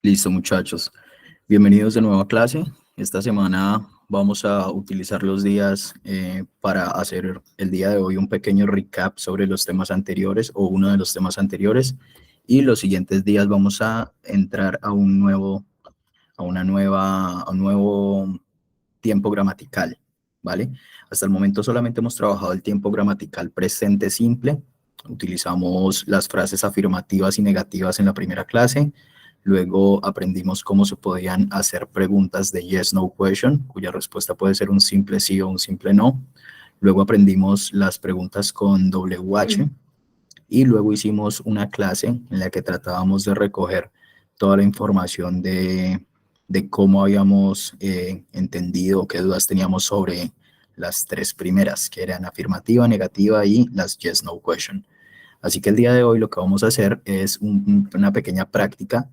Listo, muchachos. Bienvenidos de nuevo a clase. Esta semana vamos a utilizar los días para hacer el día de hoy un pequeño recap sobre los temas anteriores o uno de los temas anteriores. Y los siguientes días vamos a entrar a un nuevo tiempo gramatical, ¿vale? Hasta el momento solamente hemos trabajado el tiempo gramatical presente simple. Utilizamos las frases afirmativas y negativas en la primera clase. Luego aprendimos cómo se podían hacer preguntas de yes, no question, cuya respuesta puede ser un simple sí o un simple no. Luego aprendimos las preguntas con WH y luego hicimos una clase en la que tratábamos de recoger toda la información de cómo habíamos entendido, qué dudas teníamos sobre las tres primeras, que eran afirmativa, negativa y las yes, no question. Así que el día de hoy lo que vamos a hacer es una pequeña práctica,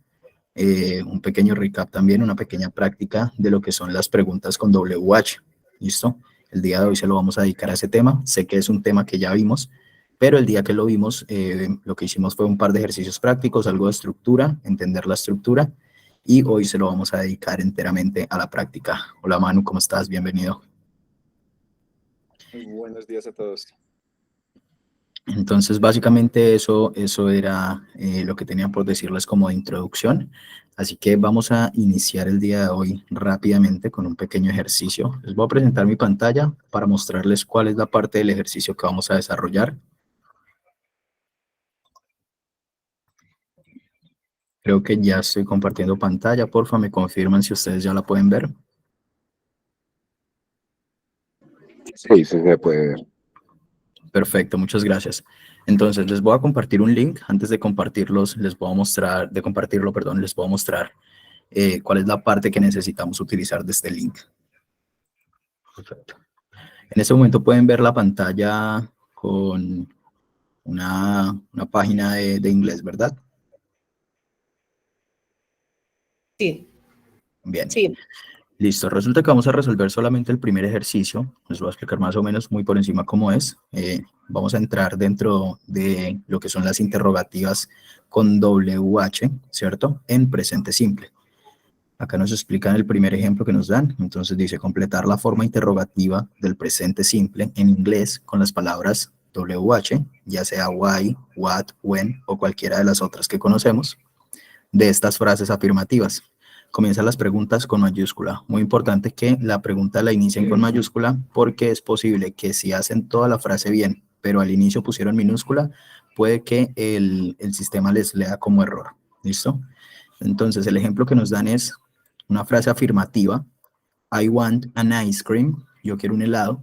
un pequeño recap también, una pequeña práctica de lo que son las preguntas con WH. ¿Listo? El día de hoy se lo vamos a dedicar a ese tema. Sé que es un tema que ya vimos, pero el día que lo vimos, lo que hicimos fue un par de ejercicios prácticos, algo de estructura, entender la estructura, y hoy se lo vamos a dedicar enteramente a la práctica. Hola Manu, ¿cómo estás? Bienvenido. Muy buenos días a todos. Entonces, básicamente eso era lo que tenía por decirles como de introducción. Así que vamos a iniciar el día de hoy rápidamente con un pequeño ejercicio. Les voy a presentar mi pantalla para mostrarles cuál es la parte del ejercicio que vamos a desarrollar. Creo que ya estoy compartiendo pantalla. Porfa, me confirman si ustedes ya la pueden ver. Sí, se puede ver. Perfecto, muchas gracias. Entonces, les voy a compartir un link. Antes de compartirlos, les voy a mostrar, de compartirlo, perdón, les voy a mostrar cuál es la parte que necesitamos utilizar de este link. Perfecto. En este momento pueden ver la pantalla con una página de inglés, ¿verdad? Sí. Bien. Sí. Listo. Resulta que vamos a resolver solamente el primer ejercicio. Les voy a explicar más o menos muy por encima cómo es. Vamos a entrar dentro de lo que son las interrogativas con WH, ¿cierto? En presente simple. Acá nos explican el primer ejemplo que nos dan. Entonces dice completar la forma interrogativa del presente simple en inglés con las palabras WH, ya sea why, what, when o cualquiera de las otras que conocemos, de estas frases afirmativas. Comienzan las preguntas con mayúscula. Muy importante que la pregunta la inicien con mayúscula porque es posible que si hacen toda la frase bien, pero al inicio pusieron minúscula, puede que el sistema les lea como error. ¿Listo? Entonces el ejemplo que nos dan es una frase afirmativa, I want an ice cream, yo quiero un helado,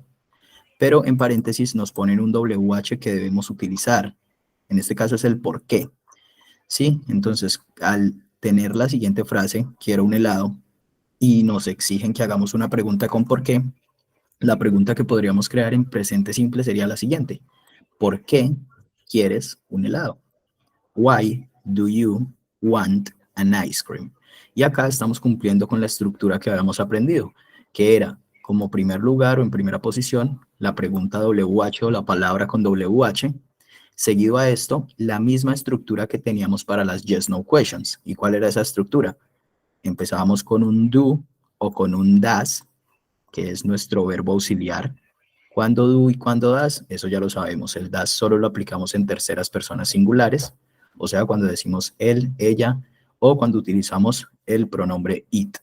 pero en paréntesis nos ponen un WH que debemos utilizar. En este caso es el por qué. ¿Sí? Entonces, al tener la siguiente frase, quiero un helado, y nos exigen que hagamos una pregunta con por qué, la pregunta que podríamos crear en presente simple sería la siguiente. ¿Por qué quieres un helado? Why do you want an ice cream? Y acá estamos cumpliendo con la estructura que habíamos aprendido, que era como primer lugar o en primera posición, la pregunta WH o la palabra con WH, seguido a esto, la misma estructura que teníamos para las yes, no questions. ¿Y cuál era esa estructura? Empezábamos con un do o con un das, que es nuestro verbo auxiliar. ¿Cuándo do y cuándo das? Eso ya lo sabemos. El das solo lo aplicamos en terceras personas singulares, o sea, cuando decimos él, ella, o cuando utilizamos el pronombre it.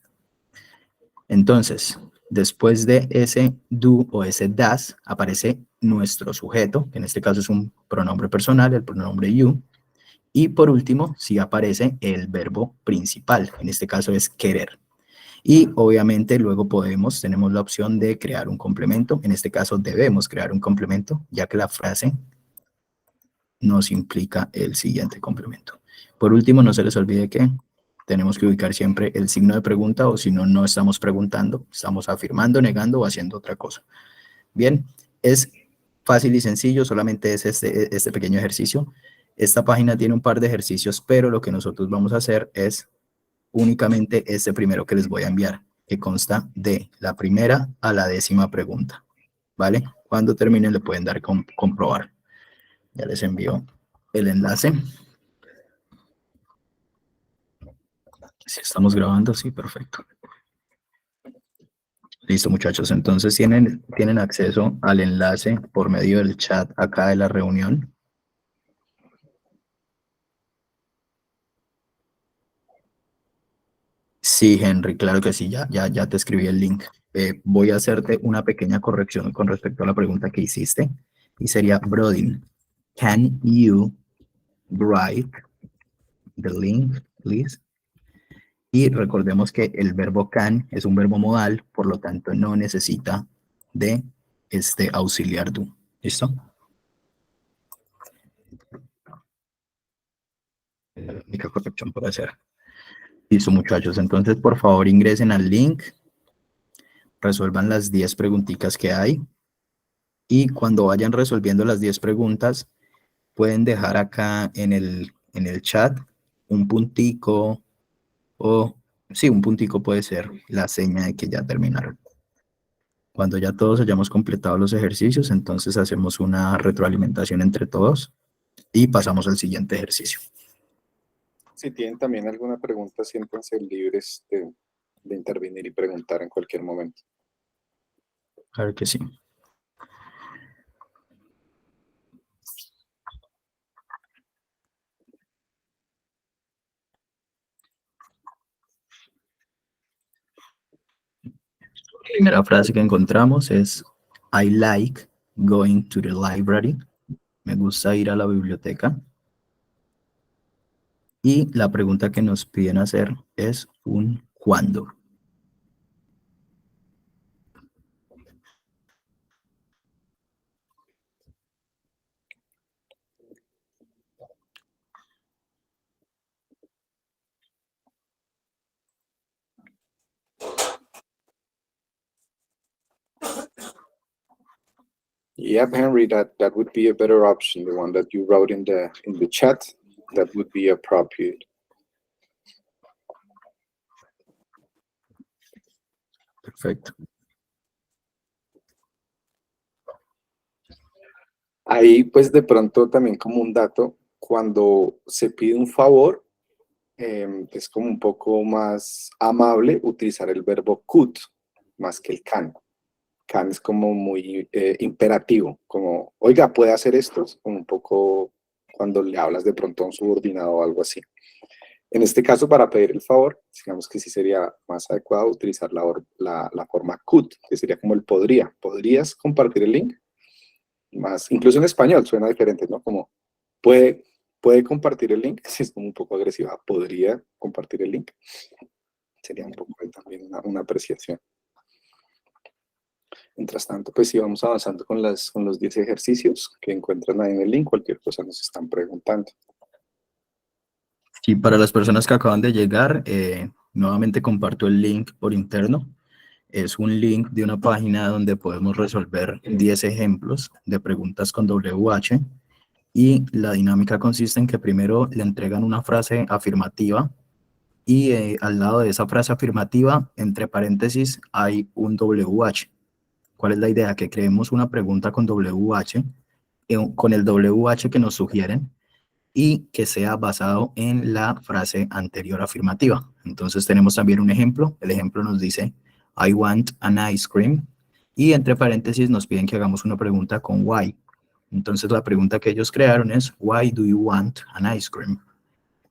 Entonces, después de ese do o ese das, aparece nuestro sujeto, que en este caso es un pronombre personal, el pronombre you. Y por último, sí aparece el verbo principal, en este caso es querer. Y obviamente luego tenemos la opción de crear un complemento, en este caso debemos crear un complemento, ya que la frase nos implica el siguiente complemento. Por último, no se les olvide que tenemos que ubicar siempre el signo de pregunta, o si no, no estamos preguntando, estamos afirmando, negando o haciendo otra cosa. Bien, es fácil y sencillo, solamente es este pequeño ejercicio. Esta página tiene un par de ejercicios, pero lo que nosotros vamos a hacer es únicamente este primero que les voy a enviar, que consta de la primera a la 10ª pregunta, ¿vale? Cuando terminen le pueden dar comprobar. Ya les envío el enlace. Si estamos grabando, sí, perfecto. Listo, muchachos. Entonces tienen acceso al enlace por medio del chat acá de la reunión. Sí, Henry, claro que sí, ya te escribí el link. Voy a hacerte una pequeña corrección con respecto a la pregunta que hiciste. Y sería, Brodin, can you write the link, please? Y recordemos que el verbo can es un verbo modal, por lo tanto no necesita de este auxiliar do. ¿Listo? La única corrección por hacer. Listo, muchachos. Entonces, por favor, ingresen al link, resuelvan las 10 preguntitas que hay. Y cuando vayan resolviendo las 10 preguntas, pueden dejar acá en el chat un puntico o, sí, un puntico puede ser la seña de que ya terminaron. Cuando ya todos hayamos completado los ejercicios, entonces hacemos una retroalimentación entre todos y pasamos al siguiente ejercicio. Si tienen también alguna pregunta, siéntanse libres de intervenir y preguntar en cualquier momento. Claro que sí. La primera frase que encontramos es I like going to the library. Me gusta ir a la biblioteca. Y la pregunta que nos piden hacer es un ¿cuándo? Yeah, Henry, that would be a better option. The one that you wrote in the chat, that would be appropriate. Perfecto. Ahí, pues de pronto también como un dato, cuando se pide un favor, es como un poco más amable utilizar el verbo could más que el can. Can es como muy imperativo, como, oiga, ¿puede hacer esto? Es como un poco cuando le hablas de pronto a un subordinado o algo así. En este caso, para pedir el favor, digamos que sí sería más adecuado utilizar la forma could, que sería como el podría. ¿Podrías compartir el link? Más, incluso en español suena diferente, ¿no? Como, ¿puede compartir el link? Es como un poco agresiva. ¿Podría compartir el link? Sería un poco también una apreciación. Mientras tanto, pues sí, vamos avanzando con los 10 ejercicios que encuentran ahí en el link. Cualquier cosa nos están preguntando. Y para las personas que acaban de llegar, nuevamente comparto el link por interno. Es un link de una página donde podemos resolver 10 ejemplos de preguntas con WH. Y la dinámica consiste en que primero le entregan una frase afirmativa y al lado de esa frase afirmativa, entre paréntesis, hay un WH. ¿Cuál es la idea? Que creemos una pregunta con WH, con el WH que nos sugieren, y que sea basado en la frase anterior afirmativa. Entonces tenemos también un ejemplo. El ejemplo nos dice, I want an ice cream. Y entre paréntesis nos piden que hagamos una pregunta con why. Entonces la pregunta que ellos crearon es, why do you want an ice cream?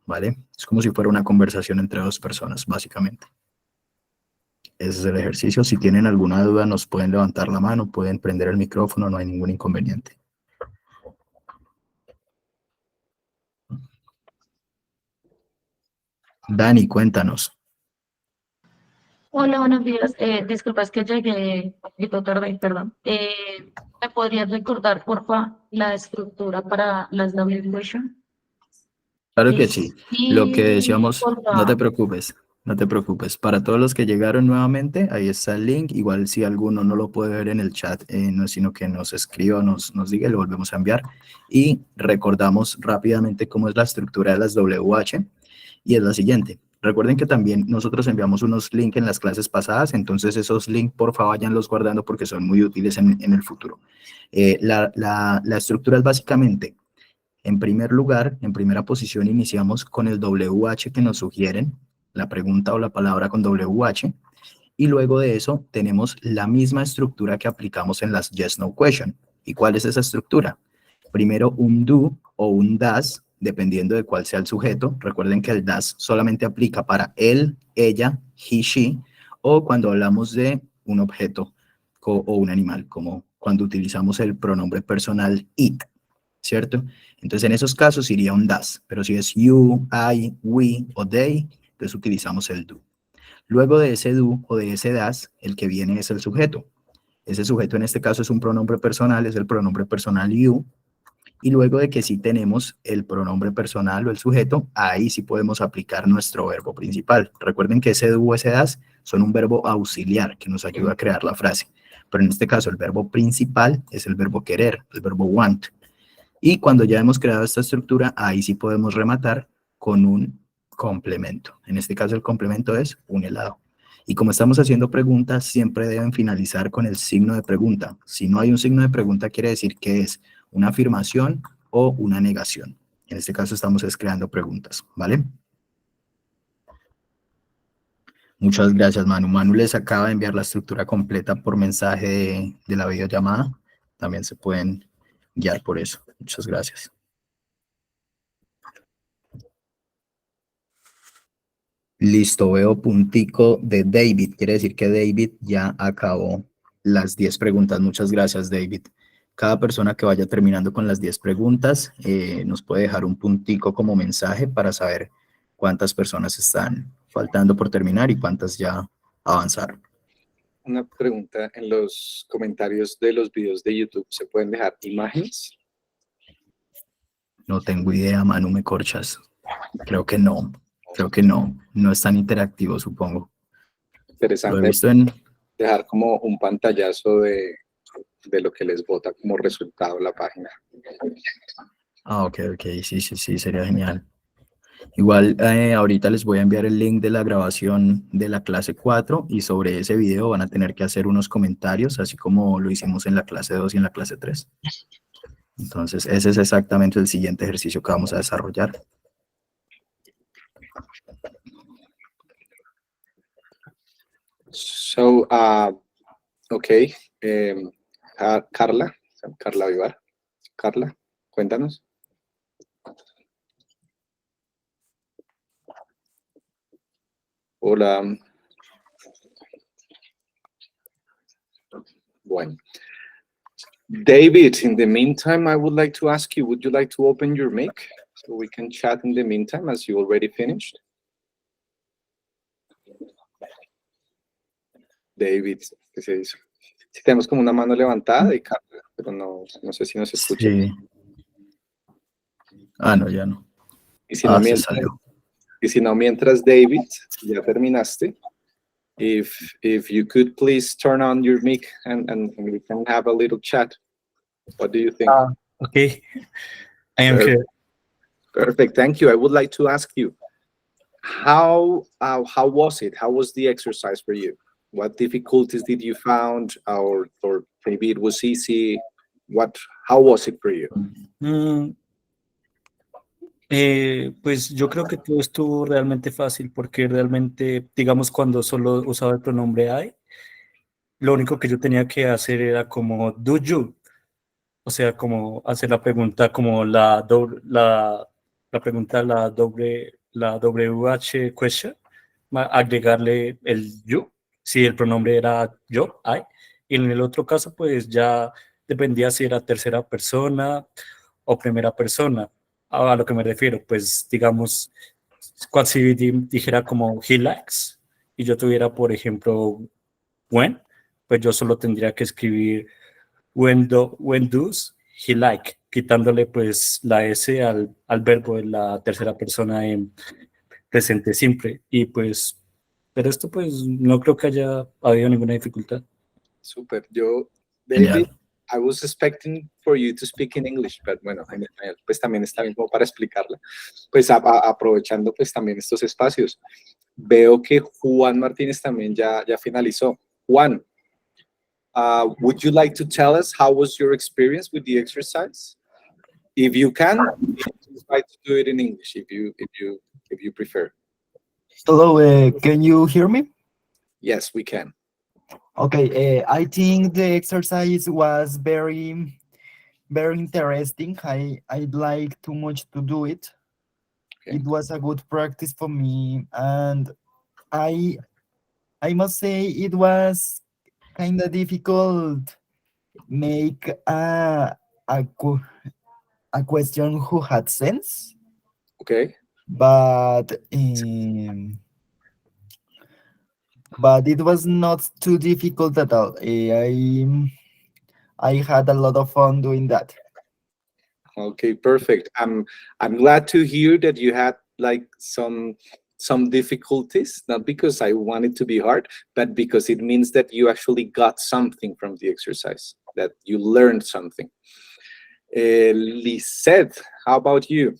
¿Vale? Es como si fuera una conversación entre dos personas, básicamente. Ese es el ejercicio. Si tienen alguna duda, nos pueden levantar la mano, pueden prender el micrófono, no hay ningún inconveniente. Dani, cuéntanos. Hola, buenos días. Disculpa, es que llegué un poquito tarde, perdón. ¿Me podrías recordar, porfa, la estructura para las double question? Claro que sí. Lo que Sí, decíamos, no te porfa. preocupes, no te preocupes. Para todos los que llegaron nuevamente, ahí está el link. Igual si alguno no lo puede ver en el chat, no es sino que nos escriba, nos diga y lo volvemos a enviar. Y recordamos rápidamente cómo es la estructura de las WH. Y es la siguiente. Recuerden que también nosotros enviamos unos links en las clases pasadas, entonces esos links por favor vayanlos guardando porque son muy útiles en el futuro. La estructura es básicamente, en primer lugar, en primera posición iniciamos con el WH que nos sugieren la pregunta o la palabra con WH, y luego de eso tenemos la misma estructura que aplicamos en las Yes, No Question. ¿Y cuál es esa estructura? Primero un do o un das, dependiendo de cuál sea el sujeto. Recuerden que el das solamente aplica para él, ella, he, she, o cuando hablamos de un objeto o un animal, como cuando utilizamos el pronombre personal it, ¿cierto? Entonces en esos casos iría un das, pero si es you, I, we o they, entonces utilizamos el do. Luego de ese do o de ese das, el que viene es el sujeto. Ese sujeto en este caso es un pronombre personal, es el pronombre personal you. Y luego de que sí tenemos el pronombre personal o el sujeto, ahí sí podemos aplicar nuestro verbo principal. Recuerden que ese do o ese das son un verbo auxiliar que nos ayuda a crear la frase. Pero en este caso el verbo principal es el verbo querer, el verbo want. Y cuando ya hemos creado esta estructura, ahí sí podemos rematar con un complemento. En este caso el complemento es un helado. Y como estamos haciendo preguntas, siempre deben finalizar con el signo de pregunta. Si no hay un signo de pregunta, quiere decir que es una afirmación o una negación. En este caso estamos creando preguntas, ¿vale? Muchas gracias, Manu. Manu les acaba de enviar la estructura completa por mensaje de la videollamada. También se pueden guiar por eso. Muchas gracias. Listo, veo puntico de David. Quiere decir que David ya acabó las 10 preguntas. Muchas gracias, David. Cada persona que vaya terminando con las 10 preguntas nos puede dejar un puntico como mensaje para saber cuántas personas están faltando por terminar y cuántas ya avanzaron. Una pregunta, en los comentarios de los videos de YouTube, ¿se pueden dejar imágenes? No tengo idea, Manu, me corchas. Creo que no. Creo que no. No es tan interactivo, supongo. Lo he Interesante visto en... dejar como un pantallazo de lo que les bota como resultado la página. Ah, ok, sí, sería genial. Igual ahorita les voy a enviar el link de la grabación de la clase 4 y sobre ese video van a tener que hacer unos comentarios, así como lo hicimos en la clase 2 y en la clase 3. Entonces, ese es exactamente el siguiente ejercicio que vamos a desarrollar. So, okay. Carla Vivar. Carla, cuéntanos. Hola. Bueno. David, in the meantime, I would like to ask you, would you like to open your mic so we can chat in the meantime as you already finished? David, ¿qué se hizo? Si tenemos como una mano levantada de Carla, pero no sé si nos escucha. Sí. Ah, no, ya no. Y si no, Se salió. Y si no, mientras David, ya terminaste, if you could please turn on your mic and we can have a little chat. What do you think? Okay. I am here. Perfect. Thank you. I would like to ask you, how was it? How was the exercise for you? What difficulties did you found, or maybe it was easy? How was it for you? Pues yo creo que todo estuvo realmente fácil porque realmente, digamos, cuando solo usaba el pronombre I, lo único que yo tenía que hacer era como do you, o sea, como hacer la pregunta como la pregunta, la WH question, agregarle el you, si el pronombre era yo, I, y en el otro caso pues ya dependía si era tercera persona o primera persona. A lo que me refiero, pues digamos, si dijera como he likes y yo tuviera, por ejemplo, when, pues yo solo tendría que escribir when does he like, quitándole pues la S al verbo de la tercera persona en presente simple. Y pues, pero esto pues no creo que haya habido ninguna dificultad. Super. Yo, David, Genial. I was expecting for you to speak in English, but bueno, en español, pues también está bien como para explicarla. Pues aprovechando pues también estos espacios. Veo que Juan Martínez también ya finalizó. Juan, would you like to tell us how was your experience with the exercise? If you can, try to do it in English if you prefer. Hello, can you hear me? Yes, we can. Okay, I think the exercise was very, very interesting. I'd like too much to do it. Okay. It was a good practice for me, and I I must say it was kind of difficult make a a question who had sense, Okay. but it was not too difficult at all. I had a lot of fun doing that. Okay, perfect. I'm glad to hear that you had like some difficulties, not because I want it to be hard, but because it means that you actually got something from the exercise, that you learned something. Lisette, how about you?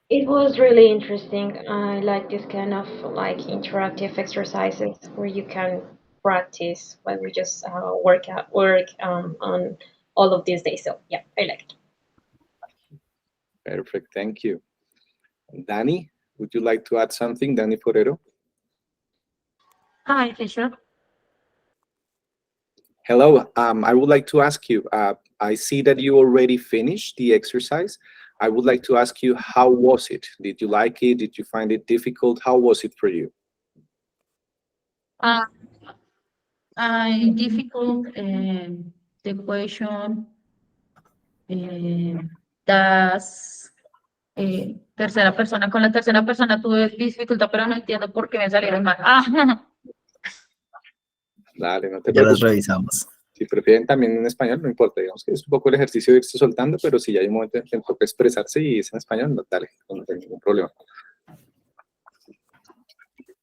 It was really interesting. I like this kind of like interactive exercises where you can practice while we just work on all of these days. So yeah, I like it. Perfect, thank you. Danny, would you like to add something? Danny Forero? Hi, Fisher. Hello, I would like to ask you, I see that you already finished the exercise. I would like to ask you, how was it? Did you like it? Did you find it difficult? How was it for you? Uh, I difficult the question das tercera persona. Con la tercera persona tuve dificultad, pero no entiendo por qué me salieron mal. Ah, Dale, no te Ya las preocupes. revisamos. Si prefieren también en español, no importa. Digamos que es un poco el ejercicio de irse soltando, pero si ya hay un momento en que toca expresarse y es en español, no, dale, no hay ningún problema.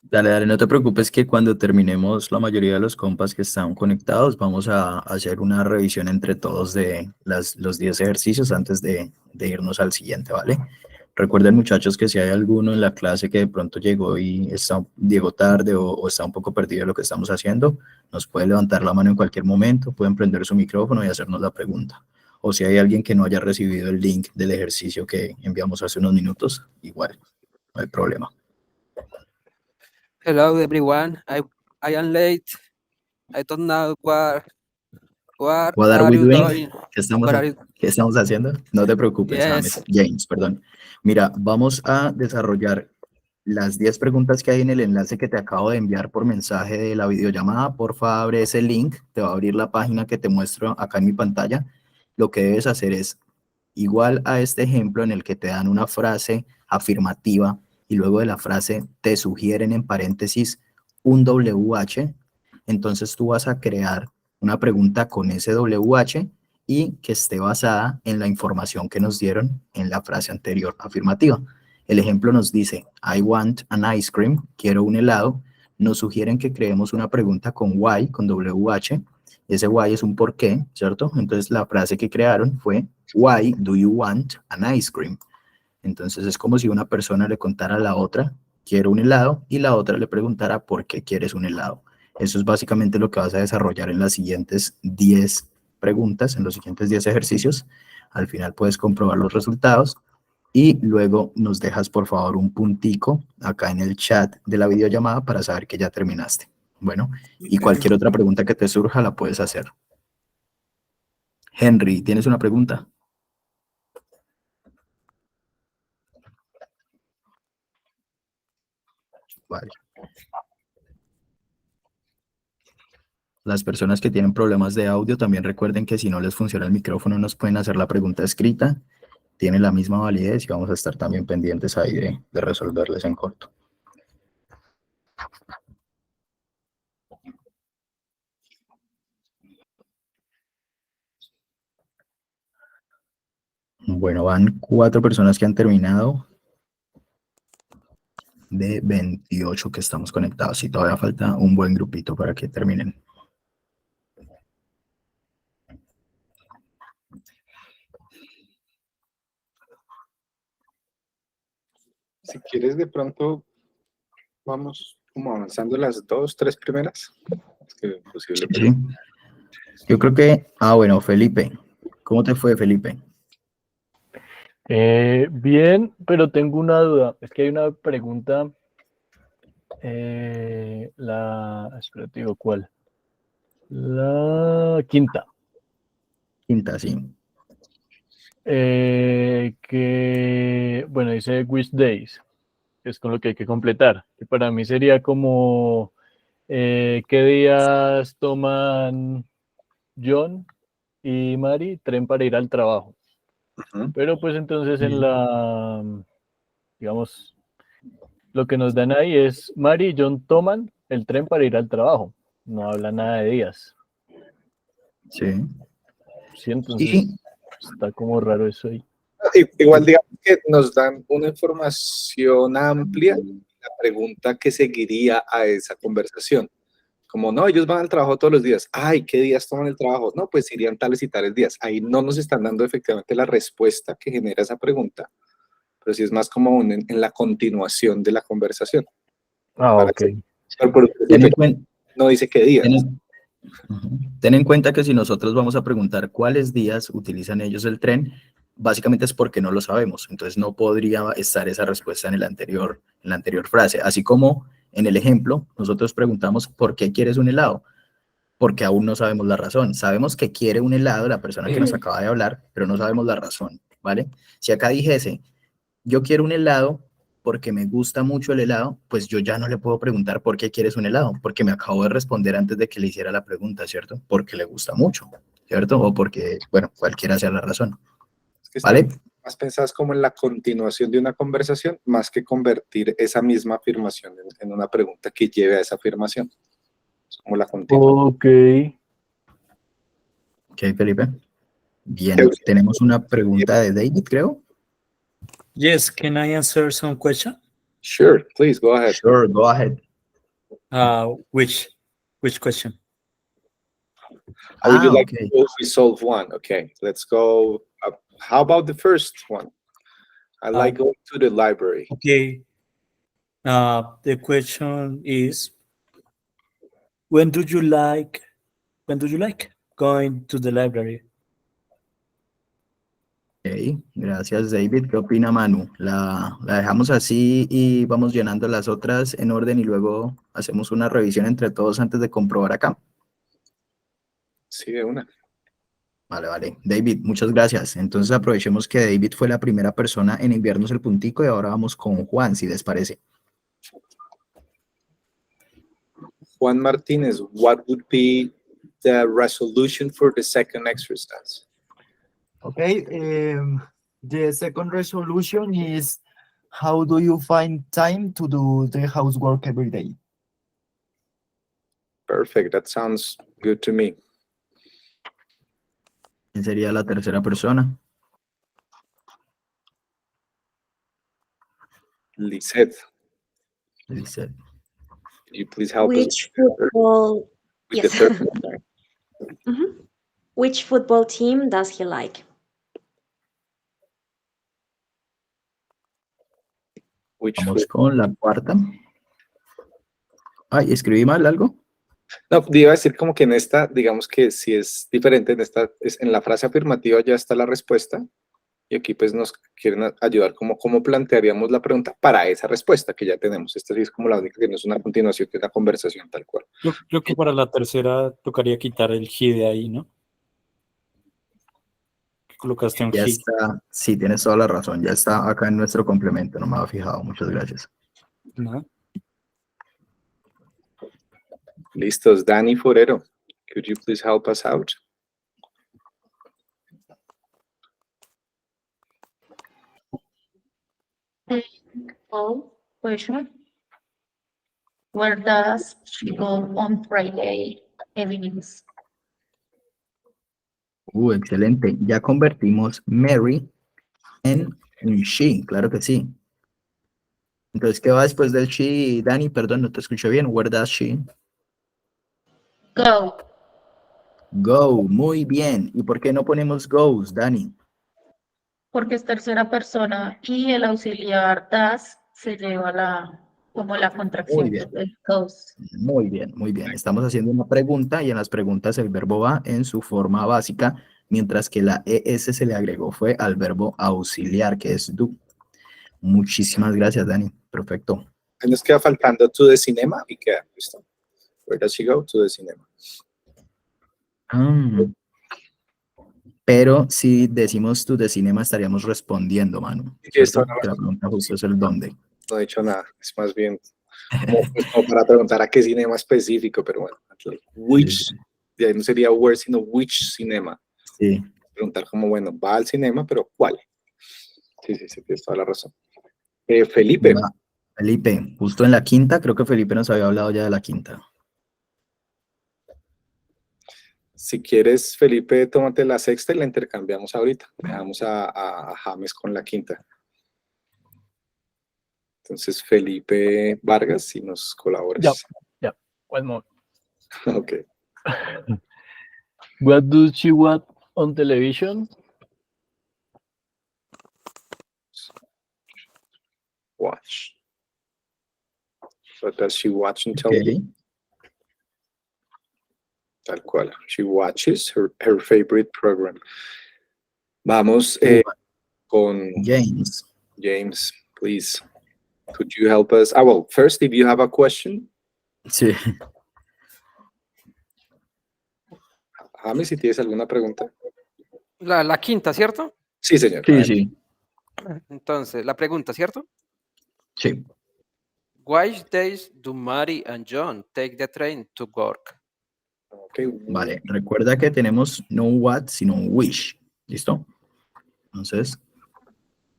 Dale, no te preocupes que cuando terminemos la mayoría de los compas que están conectados, vamos a hacer una revisión entre todos de los 10 ejercicios antes de irnos al siguiente, ¿vale? Recuerden, muchachos, que si hay alguno en la clase que de pronto llegó tarde o está un poco perdido de lo que estamos haciendo, nos puede levantar la mano en cualquier momento, pueden prender su micrófono y hacernos la pregunta. O si hay alguien que no haya recibido el link del ejercicio que enviamos hace unos minutos, igual, no hay problema. Hello everyone. I am late. I don't know what What are are we you doing? doing? What are ¿Qué estamos haciendo? No te preocupes, Yes. James, perdón. Mira, vamos a desarrollar las 10 preguntas que hay en el enlace que te acabo de enviar por mensaje de la videollamada. Porfa, abre ese link, te va a abrir la página que te muestro acá en mi pantalla. Lo que debes hacer es, igual a este ejemplo en el que te dan una frase afirmativa y luego de la frase te sugieren en paréntesis un WH, entonces tú vas a crear una pregunta con ese WH y que esté basada en la información que nos dieron en la frase anterior afirmativa. El ejemplo nos dice, I want an ice cream, quiero un helado. Nos sugieren que creemos una pregunta con why, con WH. Ese why es un por qué, ¿cierto? Entonces la frase que crearon fue, why do you want an ice cream? Entonces es como si una persona le contara a la otra, quiero un helado, y la otra le preguntara, ¿por qué quieres un helado? Eso es básicamente lo que vas a desarrollar en las siguientes 10 preguntas, en los siguientes 10 ejercicios. Al final puedes comprobar los resultados y luego nos dejas, por favor, un puntico acá en el chat de la videollamada para saber que ya terminaste. Bueno, y cualquier otra pregunta que te surja la puedes hacer. Henry, ¿tienes una pregunta? Vale. Las personas que tienen problemas de audio también recuerden que si no les funciona el micrófono nos pueden hacer la pregunta escrita. Tiene la misma validez y vamos a estar también pendientes ahí de resolverles en corto. Bueno, van 4 personas que han terminado de 28 que estamos conectados y todavía falta un buen grupito para que terminen. Si quieres, de pronto vamos como avanzando las 2, 3 primeras. Es que posible, Sí. Yo creo que, bueno, Felipe. ¿Cómo te fue, Felipe? Bien, pero tengo una duda. Es que hay una pregunta. Espera, te digo cuál. La quinta. Quinta, sí. Bueno, dice which days, que es con lo que hay que completar. Que para mí sería como ¿qué días toman John y Mari tren para ir al trabajo? Ujú. Pero pues entonces digamos, lo que nos dan ahí es Mari y John toman el tren para ir al trabajo. No habla nada de días. Sí. Sí, entonces Y está como raro eso ahí. Igual digamos que nos dan una información amplia, la pregunta que seguiría a esa conversación. Como no, ellos van al trabajo todos los días. Ay, ¿qué días toman el trabajo? No, pues irían tales y tales días. Ahí no nos están dando efectivamente la respuesta que genera esa pregunta, pero sí es más como en la continuación de la conversación. Para Ok. pero por ten en cuen- no dice qué días. ten en- ujú. Ten en cuenta que si nosotros vamos a preguntar cuáles días utilizan ellos el tren, básicamente es porque no lo sabemos. Entonces no podría estar esa respuesta en la anterior frase. Así como en el ejemplo, nosotros preguntamos ¿por qué quieres un helado? Porque aún no sabemos la razón. Sabemos que quiere un helado la persona que nos acaba de hablar, pero no sabemos la razón, ¿vale? Si acá dijese, yo quiero un helado porque me gusta mucho el helado, pues yo ya no le puedo preguntar por qué quieres un helado, porque me acabo de responder antes de que le hiciera la pregunta, ¿cierto? Porque le gusta mucho, ¿cierto? O porque, bueno, cualquiera sea la razón, Es que están ¿vale? más pensadas como en la continuación de una conversación, más que convertir esa misma afirmación en una pregunta que lleve a esa afirmación. Es como la continuación. Ok. Ok, Felipe. Bien, tenemos una pregunta de David, creo. Yes, can I answer some question? Sure, please go ahead. Sure, go ahead. Which question? How would you like Okay. to resolve one? Okay, let's go. How about the first one? I like going to the library. Okay. The question is, when do you like going to the library? Ok, gracias David. ¿Qué opina Manu? ¿La dejamos así y vamos llenando las otras en orden y luego hacemos una revisión entre todos antes de comprobar acá? Sí, de una. Vale, vale. David, muchas gracias. Entonces aprovechemos que David fue la primera persona en enviarnos el puntico y ahora vamos con Juan, si les parece. Juan Martinez, what would be the resolution for the second exercise? Okay, the second resolution is how do you find time to do the housework every day? Perfect, that sounds good to me. ¿Quién sería la tercera persona? Lisette, Lisette. could you please help us Which football? with Yes. the third? Sorry. Mhm. Which football team does he like? Which Vamos food? con la cuarta. Ay, ¿escribí mal algo? No, iba a decir como que en esta, digamos que si es diferente, en la frase afirmativa ya está la respuesta y aquí pues nos quieren ayudar como cómo plantearíamos la pregunta para esa respuesta que ya tenemos. Esta sí es como la única que no es una continuación, que es una conversación tal cual. Yo creo que para la tercera tocaría quitar el he de ahí, ¿no? Colocaste un Ya he. está, sí, tienes toda la razón, ya está acá en nuestro complemento, no me había fijado, muchas gracias. ¿No? Listos, Dani Forero, could you please help us out? Oh, question. Where does she go on Friday evenings? Excelente. Ya convertimos Mary en un she, claro que sí. Entonces, ¿qué va después del she, Dani? Perdón, no te escuché bien. Where does she Go, go? Muy bien. ¿Y por qué no ponemos goes, Dani? porque es tercera persona y el auxiliar does se lleva como la Muy contracción bien, del goes. muy bien, muy bien. Estamos haciendo una pregunta y en las preguntas el verbo va en su forma básica, mientras que la ES se le agregó fue al verbo auxiliar, que es do. Muchísimas gracias, Dani. Perfecto. Ahí nos queda faltando to the cinema y queda, listo. Where does she go? To the cinema. Pero si decimos to the cinema estaríamos respondiendo, Manu. Sí, esto ¿Cierto? Que la pregunta justo es el dónde. no he dicho nada, es más bien como para preguntar a qué cinema específico, pero bueno, which, y ahí no sería where, sino which cinema. Sí. Preguntar como, bueno, va al cinema, pero ¿cuál? Sí, tienes toda la razón. Felipe. Felipe, justo en la quinta, creo que Felipe nos había hablado ya de la quinta. Si quieres, Felipe, tómate la sexta y la intercambiamos ahorita. Dejamos a James con la quinta. Entonces, Felipe Vargas, si nos colaboras. Yeah, one more. Ok. What does she watch on television? Watch. What does she watch on Okay. television? Tal cual. She watches her favorite program. Vamos con James. James, please. Could you help us? Well, first, if you have a question. Sí. James, si tienes alguna pregunta. La quinta, ¿cierto? Sí, señor. Sí. Entonces, la pregunta, ¿cierto? Sí. Which days do Mary and John take the train to work? Okay. Vale, recuerda que tenemos no what, sino wish. ¿Listo? Entonces,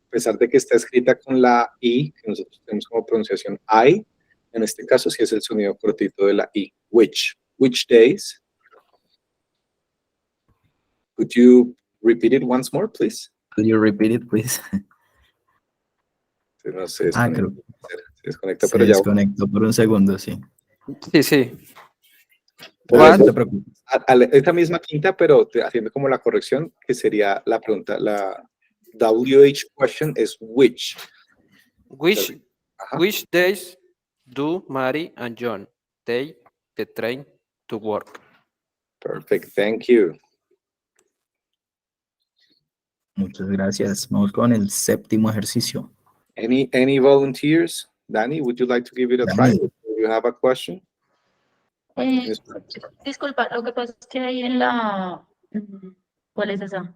A pesar de que está escrita con la I, que nosotros tenemos como pronunciación I, en este caso sí es el sonido cortito de la I. Which days? Could you repeat it once more, please? could you repeat it, please? No se desconecta, Creo se desconecta, se pero ya. desconectó por un segundo, sí. Sí. No te preocupes. Esta misma quinta, pero haciendo como la corrección, que sería la pregunta, la WH question es which. Which days do Mary and John take the train to work? Perfect, thank you. Muchas gracias. Vamos con el séptimo ejercicio. Any volunteers? Danny, would you like to give it a try? Do you have a question? Disculpa, lo que pasa es que ahí en la... ¿Cuál es esa?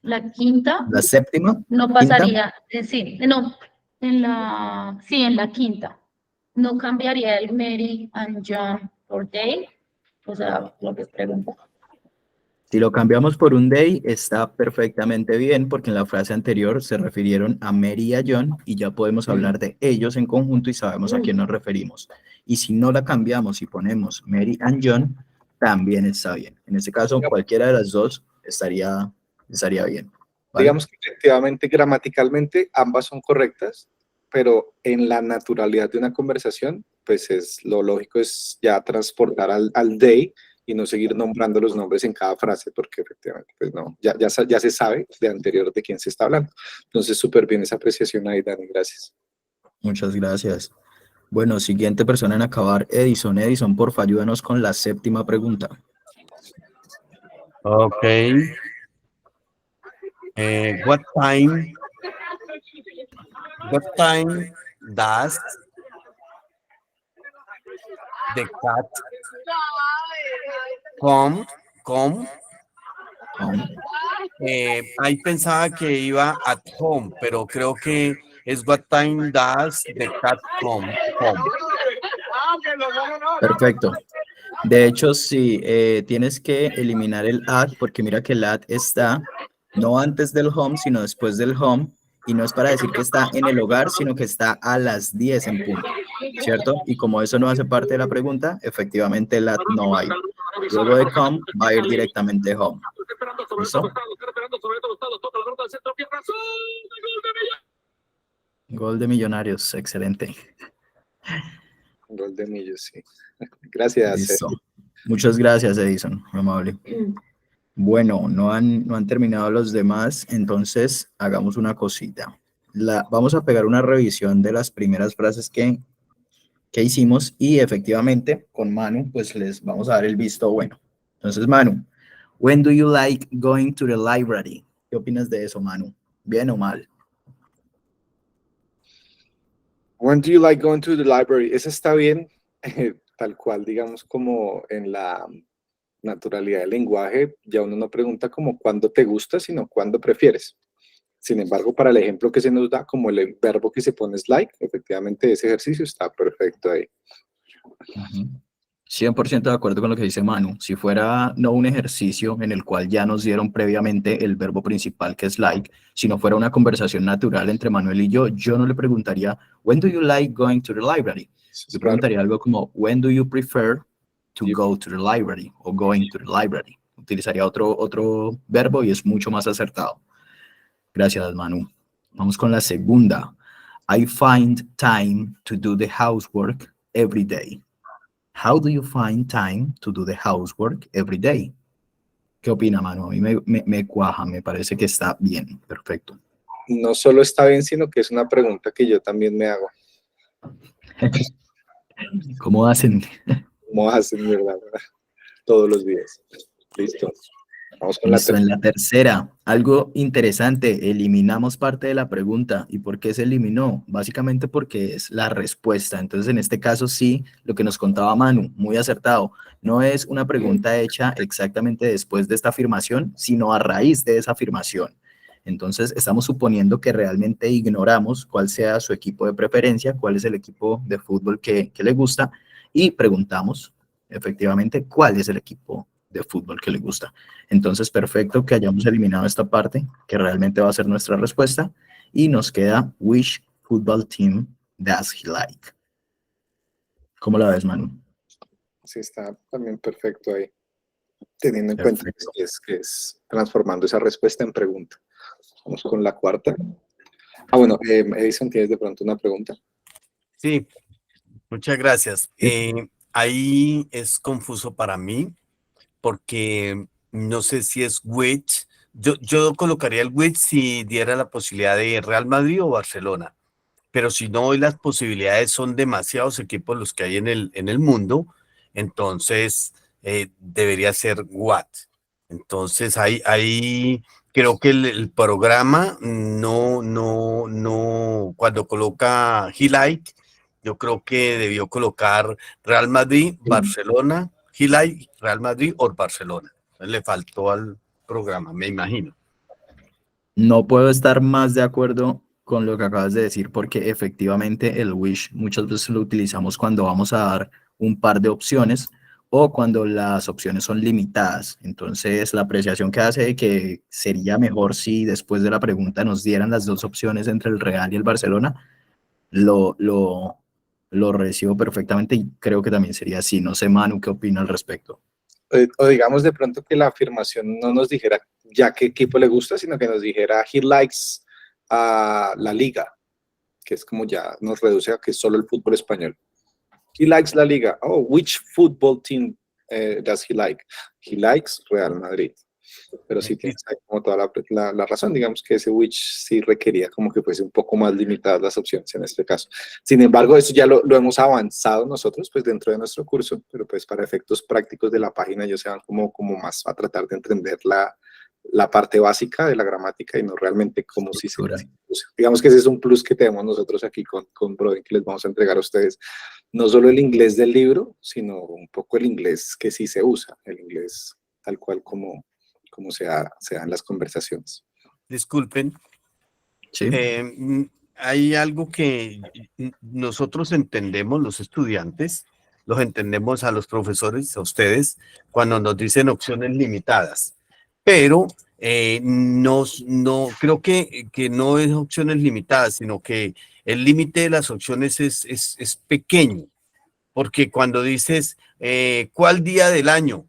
La quinta. ¿La séptima? No pasaría, sí, no, en la quinta. No cambiaría el Mary and John por day. O sea, lo que pregunto. Si lo cambiamos por un day, está perfectamente bien, porque en la frase anterior se refirieron a Mary y a John, y ya podemos hablar de ellos en conjunto y sabemos a quién nos referimos. Y si no la cambiamos y ponemos Mary and John, también está bien. En este caso, cualquiera de las dos estaría bien. ¿Vale? Digamos que efectivamente, gramaticalmente, ambas son correctas, pero en la naturalidad de una conversación, pues lo lógico es ya transportar al day y no seguir nombrando los nombres en cada frase, porque efectivamente, pues no, ya se sabe de anterior de quién se está hablando. Entonces, súper bien esa apreciación ahí, Dani, gracias. Muchas gracias. Bueno, siguiente persona en acabar, Edison. Edison, porfa, ayúdanos con la séptima pregunta. Okay. What time does the cat come? Ahí pensaba que iba at home, pero creo que es what time does the cat come home. Perfecto. De hecho, sí, tienes que eliminar el at, porque mira que el at está no antes del home, sino después del home, y no es para decir que está en el hogar, sino que está a las 10 en punto, ¿cierto? Y como eso no hace parte de la pregunta, efectivamente el at no va a ir. Luego de come, va a ir directamente home. ¿Listo? Gol de Millonarios, excelente. Gol de Millos, sí. Gracias. Listo. Muchas gracias, Edison, muy amable. Bueno, no han terminado los demás, entonces hagamos una cosita. Vamos a pegar una revisión de las primeras frases que hicimos y efectivamente con Manu pues les vamos a dar el visto bueno. Entonces Manu, When do you like going to the library? ¿Qué opinas de eso, Manu? ¿Bien o mal? When do you like going to the library? Esa está bien, tal cual, digamos, como en la naturalidad del lenguaje, ya uno no pregunta como cuándo te gusta, sino cuándo prefieres. Sin embargo, para el ejemplo que se nos da, como el verbo que se pone es like, efectivamente ese ejercicio está perfecto ahí. 100% de acuerdo con lo que dice Manu. Si fuera no un ejercicio en el cual ya nos dieron previamente el verbo principal que es like, si no fuera una conversación natural entre Manuel y yo no le preguntaría, when do you like going to the library? Yo preguntaría algo como, when do you prefer to go to the library? O going to the library. Utilizaría otro verbo y es mucho más acertado. Gracias, Manu. Vamos con la segunda. I find time to do the housework every day. How do you find time to do the housework every day? ¿Qué opina, Manu? A mí me cuaja, me parece que está bien, perfecto. No solo está bien, sino que es una pregunta que yo también me hago. ¿Cómo hacen? ¿Cómo hacen, verdad? Todos los días. Listo. Vamos con Listo, la en la tercera, algo interesante, eliminamos parte de la pregunta. ¿Y por qué se eliminó? Básicamente porque es la respuesta. Entonces, en este caso sí, lo que nos contaba Manu, muy acertado, no es una pregunta hecha exactamente después de esta afirmación, sino a raíz de esa afirmación. Entonces, estamos suponiendo que realmente ignoramos cuál sea su equipo de preferencia, cuál es el equipo de fútbol que le gusta, y preguntamos, efectivamente, cuál es el equipo de fútbol que le gusta. Entonces, perfecto que hayamos eliminado esta parte, que realmente va a ser nuestra respuesta, y nos queda which football team does he like. ¿Cómo la ves, Manu? Sí, está también perfecto ahí, teniendo en cuenta que es transformando esa respuesta en pregunta. Vamos con la cuarta. Bueno, Edison, ¿tienes de pronto una pregunta? Sí, muchas gracias. Ahí es confuso para mí, porque no sé si es which. Yo colocaría el which si diera la posibilidad de Real Madrid o Barcelona, pero si no, hoy las posibilidades son demasiados equipos los que hay en el mundo, entonces debería ser what. Entonces ahí creo que el programa cuando coloca he like, yo creo que debió colocar Real Madrid, Barcelona, he like, Real Madrid o Barcelona. Le faltó al programa, me imagino. No puedo estar más de acuerdo con lo que acabas de decir, porque efectivamente el wish muchas veces lo utilizamos cuando vamos a dar un par de opciones o cuando las opciones son limitadas. Entonces, la apreciación que hace de que sería mejor si después de la pregunta nos dieran las dos opciones entre el Real y el Barcelona, lo recibo perfectamente y creo que también sería así. No sé, Manu, ¿qué opina al respecto? O digamos de pronto que la afirmación no nos dijera ya qué equipo le gusta, sino que nos dijera he likes a la liga, que es como ya nos reduce a que es solo el fútbol español. He likes la liga. Oh, which football team does he like? He likes Real Madrid. Pero sí tienes ahí como toda la razón, digamos que ese which sí requería como que fuese un poco más limitadas las opciones en este caso. Sin embargo, eso ya lo hemos avanzado nosotros pues dentro de nuestro curso, pero pues para efectos prácticos de la página ellos se van como más a tratar de entender la parte básica de la gramática y no realmente como si se usa. Digamos que ese es un plus que tenemos nosotros aquí con Brody, que les vamos a entregar a ustedes. No solo el inglés del libro, sino un poco el inglés que sí se usa, el inglés tal cual como se dan las conversaciones. Disculpen. Sí. Hay algo que nosotros entendemos, los estudiantes, los entendemos a los profesores, a ustedes, cuando nos dicen opciones limitadas. Pero no creo que no es opciones limitadas, sino que el límite de las opciones es pequeño. Porque cuando dices, ¿cuál día del año?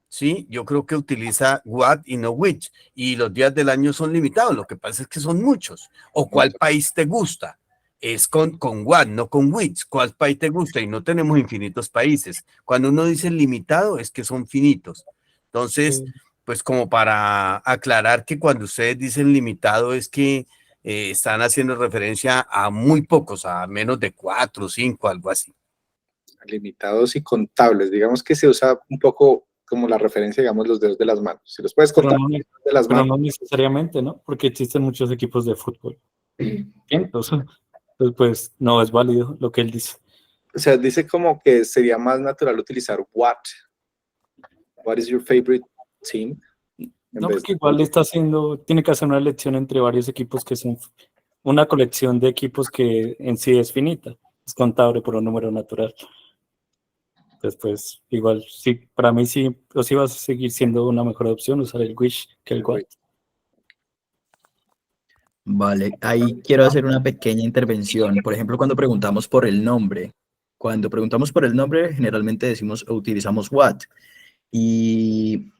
Sí, yo creo que utiliza what y no which, y los días del año son limitados, lo que pasa es que son muchos. ¿O cuál país te gusta? Es con what, no con which. ¿Cuál país te gusta? Y no tenemos infinitos países. Cuando uno dice limitado, es que son finitos. Entonces, pues como para aclarar que cuando ustedes dicen limitado es que están haciendo referencia a muy pocos, a menos de 4 o 5, algo así. Limitados y contables, digamos que se usa un poco como la referencia, digamos, los dedos de las manos. Si los puedes Pero contar no, de las pero manos. no necesariamente, ¿no? Porque existen muchos equipos de fútbol. Entonces, pues no es válido lo que él dice. O sea, dice como que sería más natural utilizar what. What is your favorite team? No, porque igual está haciendo, tiene que hacer una elección entre varios equipos que son una colección de equipos que en sí es finita, es contable por un número natural. Entonces, pues, igual, sí, para mí sí, o sí va a seguir siendo una mejor opción usar el wish que el what. Vale, ahí quiero hacer una pequeña intervención. Por ejemplo, cuando preguntamos por el nombre, generalmente decimos o utilizamos what. Y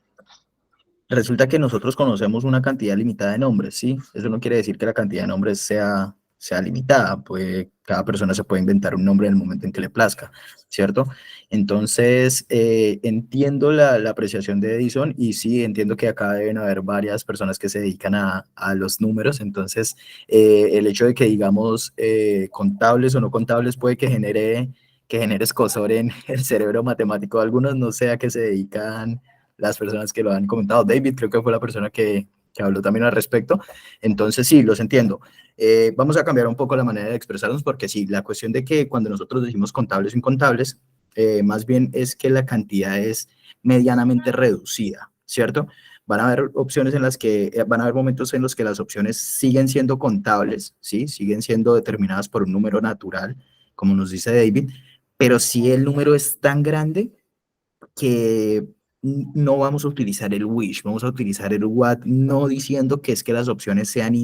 resulta que nosotros conocemos una cantidad limitada de nombres, ¿sí? Eso no quiere decir que la cantidad de nombres sea limitada, pues cada persona se puede inventar un nombre en el momento en que le plazca, ¿cierto? Entonces, entiendo la apreciación de Edison y sí, entiendo que acá deben haber varias personas que se dedican a los números, entonces el hecho de que digamos contables o no contables puede que genere escozor en el cerebro matemático de algunos, no sé a qué se dedican las personas que lo han comentado. David creo que fue la persona que habló también al respecto. Entonces sí, los entiendo. Vamos a cambiar un poco la manera de expresarnos porque sí, la cuestión de que cuando nosotros decimos contables o incontables, más bien es que la cantidad es medianamente reducida, ¿cierto? Van a haber opciones en las que, van a haber momentos en los que las opciones siguen siendo contables, ¿sí? Siguen siendo determinadas por un número natural, como nos dice David, pero si el número es tan grande que no vamos a utilizar el wish, vamos a utilizar el what, no diciendo que es que las opciones sean,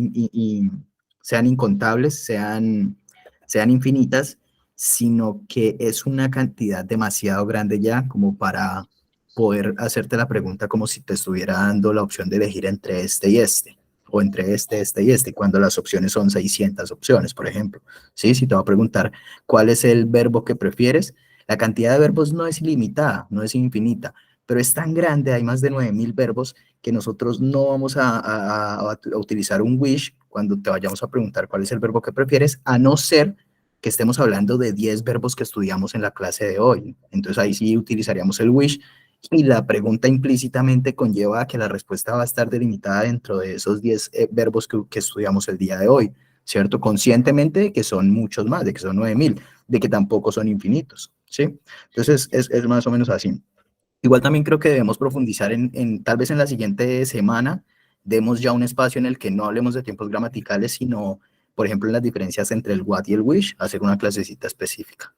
sean incontables, sean infinitas, sino que es una cantidad demasiado grande ya como para poder hacerte la pregunta como si te estuviera dando la opción de elegir entre este y este, o entre este y este, cuando las opciones son 600 opciones, por ejemplo. ¿Sí? Si te va a preguntar cuál es el verbo que prefieres, la cantidad de verbos no es ilimitada, no es infinita, pero es tan grande, hay más de 9000 verbos, que nosotros no vamos a utilizar un wish cuando te vayamos a preguntar cuál es el verbo que prefieres, a no ser que estemos hablando de 10 verbos que estudiamos en la clase de hoy. Entonces ahí sí utilizaríamos el wish y la pregunta implícitamente conlleva a que la respuesta va a estar delimitada dentro de esos 10 verbos que estudiamos el día de hoy, ¿cierto? Conscientemente de que son muchos más, de que son 9000, de que tampoco son infinitos, ¿sí? Entonces es más o menos así. Igual también creo que debemos profundizar tal vez en la siguiente semana, demos ya un espacio en el que no hablemos de tiempos gramaticales, sino, por ejemplo, en las diferencias entre el what y el wish, hacer una clasecita específica.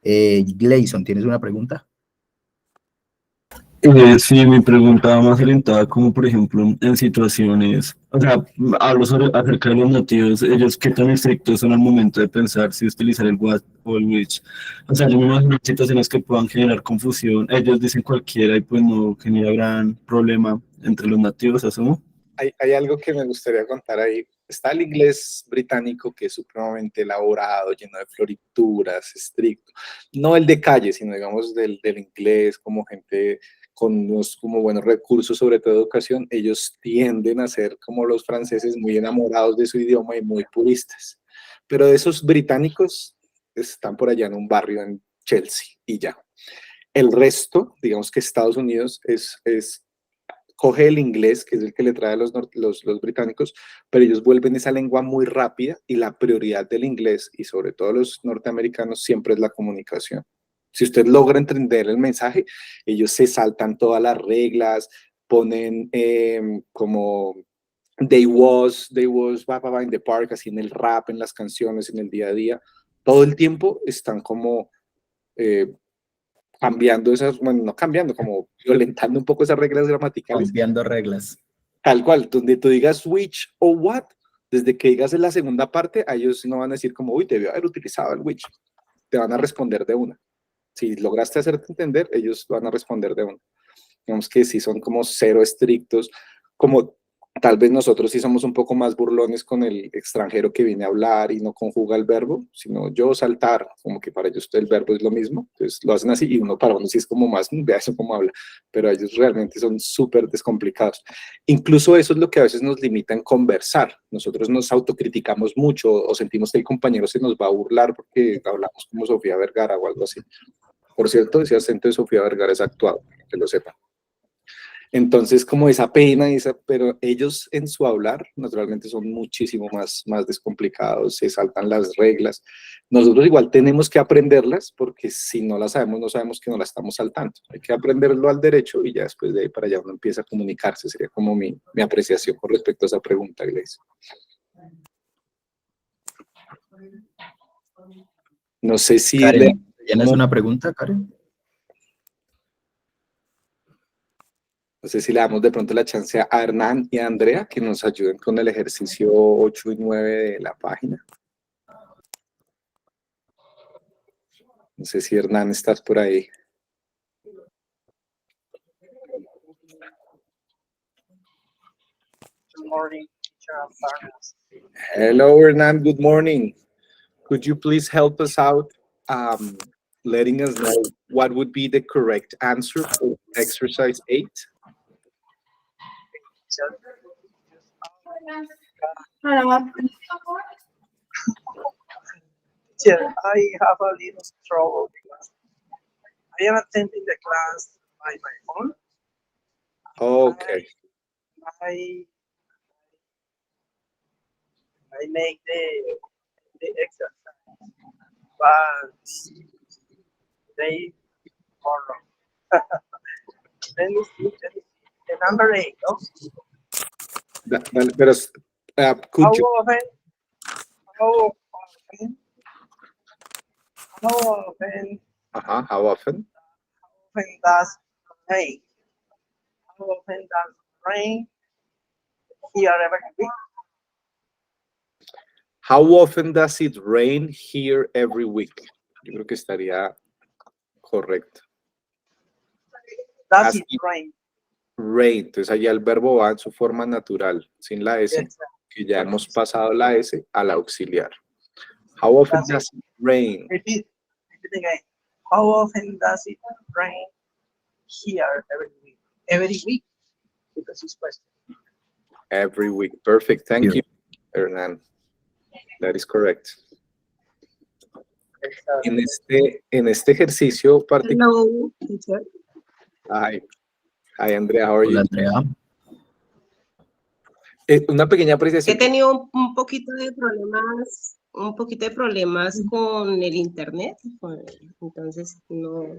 Gleison, ¿tienes una pregunta? Sí, mi pregunta va más orientada como, por ejemplo, en situaciones, o sea, hablo acerca de los nativos, ellos qué tan estrictos son al momento de pensar si utilizar el what o el which. O sea, yo me imagino situaciones que puedan generar confusión, ellos dicen cualquiera y pues no genera gran problema entre los nativos, asumo. Hay algo que me gustaría contar ahí. Está el inglés británico, que es supremamente elaborado, lleno de florituras, estricto. No el de calle, sino digamos del inglés, como gente con unos como buenos recursos, sobre todo educación. Ellos tienden a ser como los franceses, muy enamorados de su idioma y muy puristas. Pero de esos británicos están por allá en un barrio en Chelsea y ya. El resto, digamos que Estados Unidos coge el inglés, que es el que le trae a los británicos, pero ellos vuelven esa lengua muy rápida y la prioridad del inglés, y sobre todo los norteamericanos, siempre es la comunicación. Si usted logra entender el mensaje, ellos se saltan todas las reglas, ponen como they was in the park, así en el rap, en las canciones, en el día a día. Todo el tiempo están como cambiando esas, bueno, no cambiando, como violentando un poco esas reglas gramaticales. Cambiando reglas. Tal cual, donde tú digas which o what, desde que digas en la segunda parte, a ellos no van a decir como, uy, debió haber utilizado el which. Te van a responder de una. Si lograste hacerte entender, ellos van a responder de una. Digamos que sí son como cero estrictos, como tal vez nosotros sí somos un poco más burlones con el extranjero que viene a hablar y no conjuga el verbo, sino yo saltar, como que para ellos el verbo es lo mismo, entonces lo hacen así y para uno sí es como más, vea eso cómo habla, pero ellos realmente son súper descomplicados. Incluso eso es lo que a veces nos limita en conversar. Nosotros nos autocriticamos mucho o sentimos que el compañero se nos va a burlar porque hablamos como Sofía Vergara o algo así. Por cierto, ese acento de Sofía Vergara es actuado, que lo sepan. Entonces, como esa pena, pero ellos en su hablar, naturalmente son muchísimo más descomplicados, se saltan las reglas. Nosotros igual tenemos que aprenderlas, porque si no las sabemos, no sabemos que no las estamos saltando. Hay que aprenderlo al derecho y ya después de ahí para allá uno empieza a comunicarse. Sería como mi apreciación con respecto a esa pregunta, Grace. No sé si... Karen, ¿tienes una pregunta, Karen? No sé si le damos de pronto la chance a Hernán y a Andrea que nos ayuden con el ejercicio 8 y 9 de la página. No sé si Hernán estás por ahí. Good morning, teacher Barnes. Hello, Hernán. Good morning. Could you please help us out letting us know what would be the correct answer for exercise 8? Teacher, I have a little trouble because I am attending the class by my phone. Okay. I make the exercise, but they are wrong. Let me see. The number 8, no? Pero, could How you... often How often? does rain? How often does rain here every week? How often does it rain here every week? Yo creo que estaría correcto. Does it rain? Rain. Entonces allá el verbo va en su forma natural, sin la S, que ya hemos pasado la S a la auxiliar. How often does it rain? Repeat again. How often does it rain here every week? Every week? Because it's question. Every week. Perfect. Thank you, Hernán. That is correct. En este ejercicio particular. Hello, teacher. Hi, Andrea. How are you? Hola, Andrea. Una pequeña He apreciación. tenido un poquito de problemas con el internet, entonces no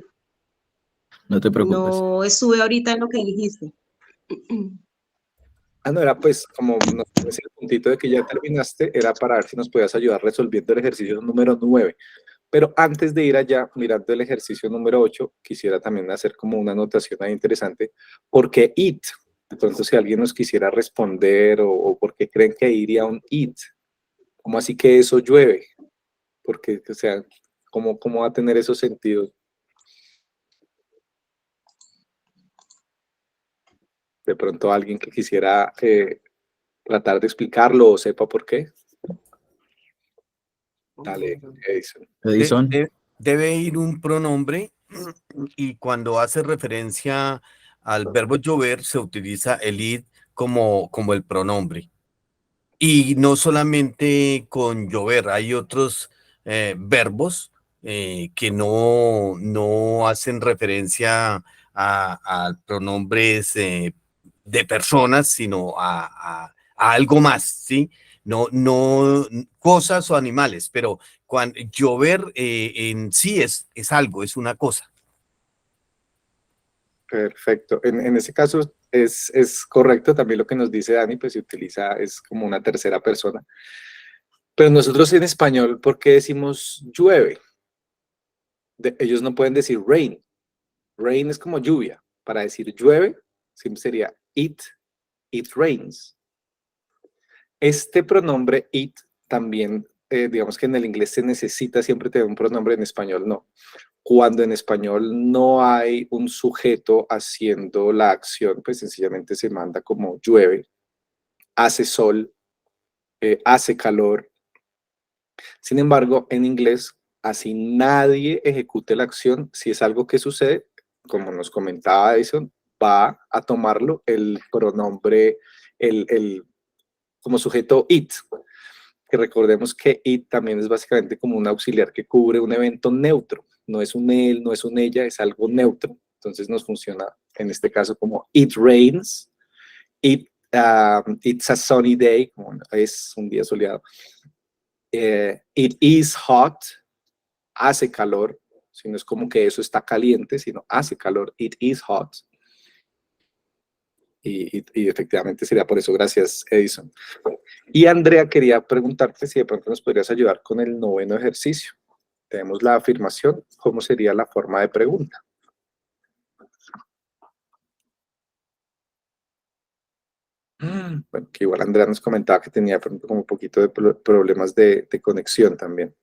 No te preocupes. no estuve ahorita en lo que dijiste. No, era pues como no sé, el puntito de que ya terminaste, era para ver si nos podías ayudar resolviendo el ejercicio número 9. Pero antes de ir allá, mirando el ejercicio número 8, quisiera también hacer como una anotación ahí interesante. ¿Por qué it? Entonces, si alguien nos quisiera responder o por qué creen que iría un it. ¿Cómo así que eso llueve? Porque, o sea, ¿cómo va a tener esos sentidos? De pronto alguien que quisiera tratar de explicarlo o sepa por qué. Dale, Edison. Edison. Debe ir un pronombre y cuando hace referencia al verbo llover se utiliza el it como el pronombre. Y no solamente con llover, hay otros verbos que no hacen referencia a pronombres de personas, sino a algo más, ¿sí? No cosas o animales, pero cuando llover en sí es algo, es una cosa. Perfecto. En ese caso es correcto también lo que nos dice Dani, pues se utiliza, es como una tercera persona. Pero nosotros en español, ¿por qué decimos llueve? Ellos no pueden decir rain. Rain es como lluvia. Para decir llueve, siempre sería it rains. Este pronombre it también, digamos que en el inglés se necesita siempre tener un pronombre, en español no. Cuando en español no hay un sujeto haciendo la acción, pues sencillamente se manda como llueve, hace sol, hace calor. Sin embargo, en inglés, así nadie ejecute la acción, si es algo que sucede, como nos comentaba Edison, va a tomarlo el pronombre, como sujeto it. Que recordemos que it también es básicamente como un auxiliar que cubre un evento neutro. No es un él, no es un ella, es algo neutro. Entonces nos funciona en este caso como it rains, it's a sunny day, como es un día soleado. It is hot, hace calor, si no es como que eso está caliente, sino hace calor, it is hot. Y efectivamente sería por eso, gracias Edison. Y Andrea, quería preguntarte si de pronto nos podrías ayudar con el 9º ejercicio. Tenemos la afirmación, ¿cómo sería la forma de pregunta? Bueno, que igual Andrea nos comentaba que tenía como un poquito de problemas de conexión también.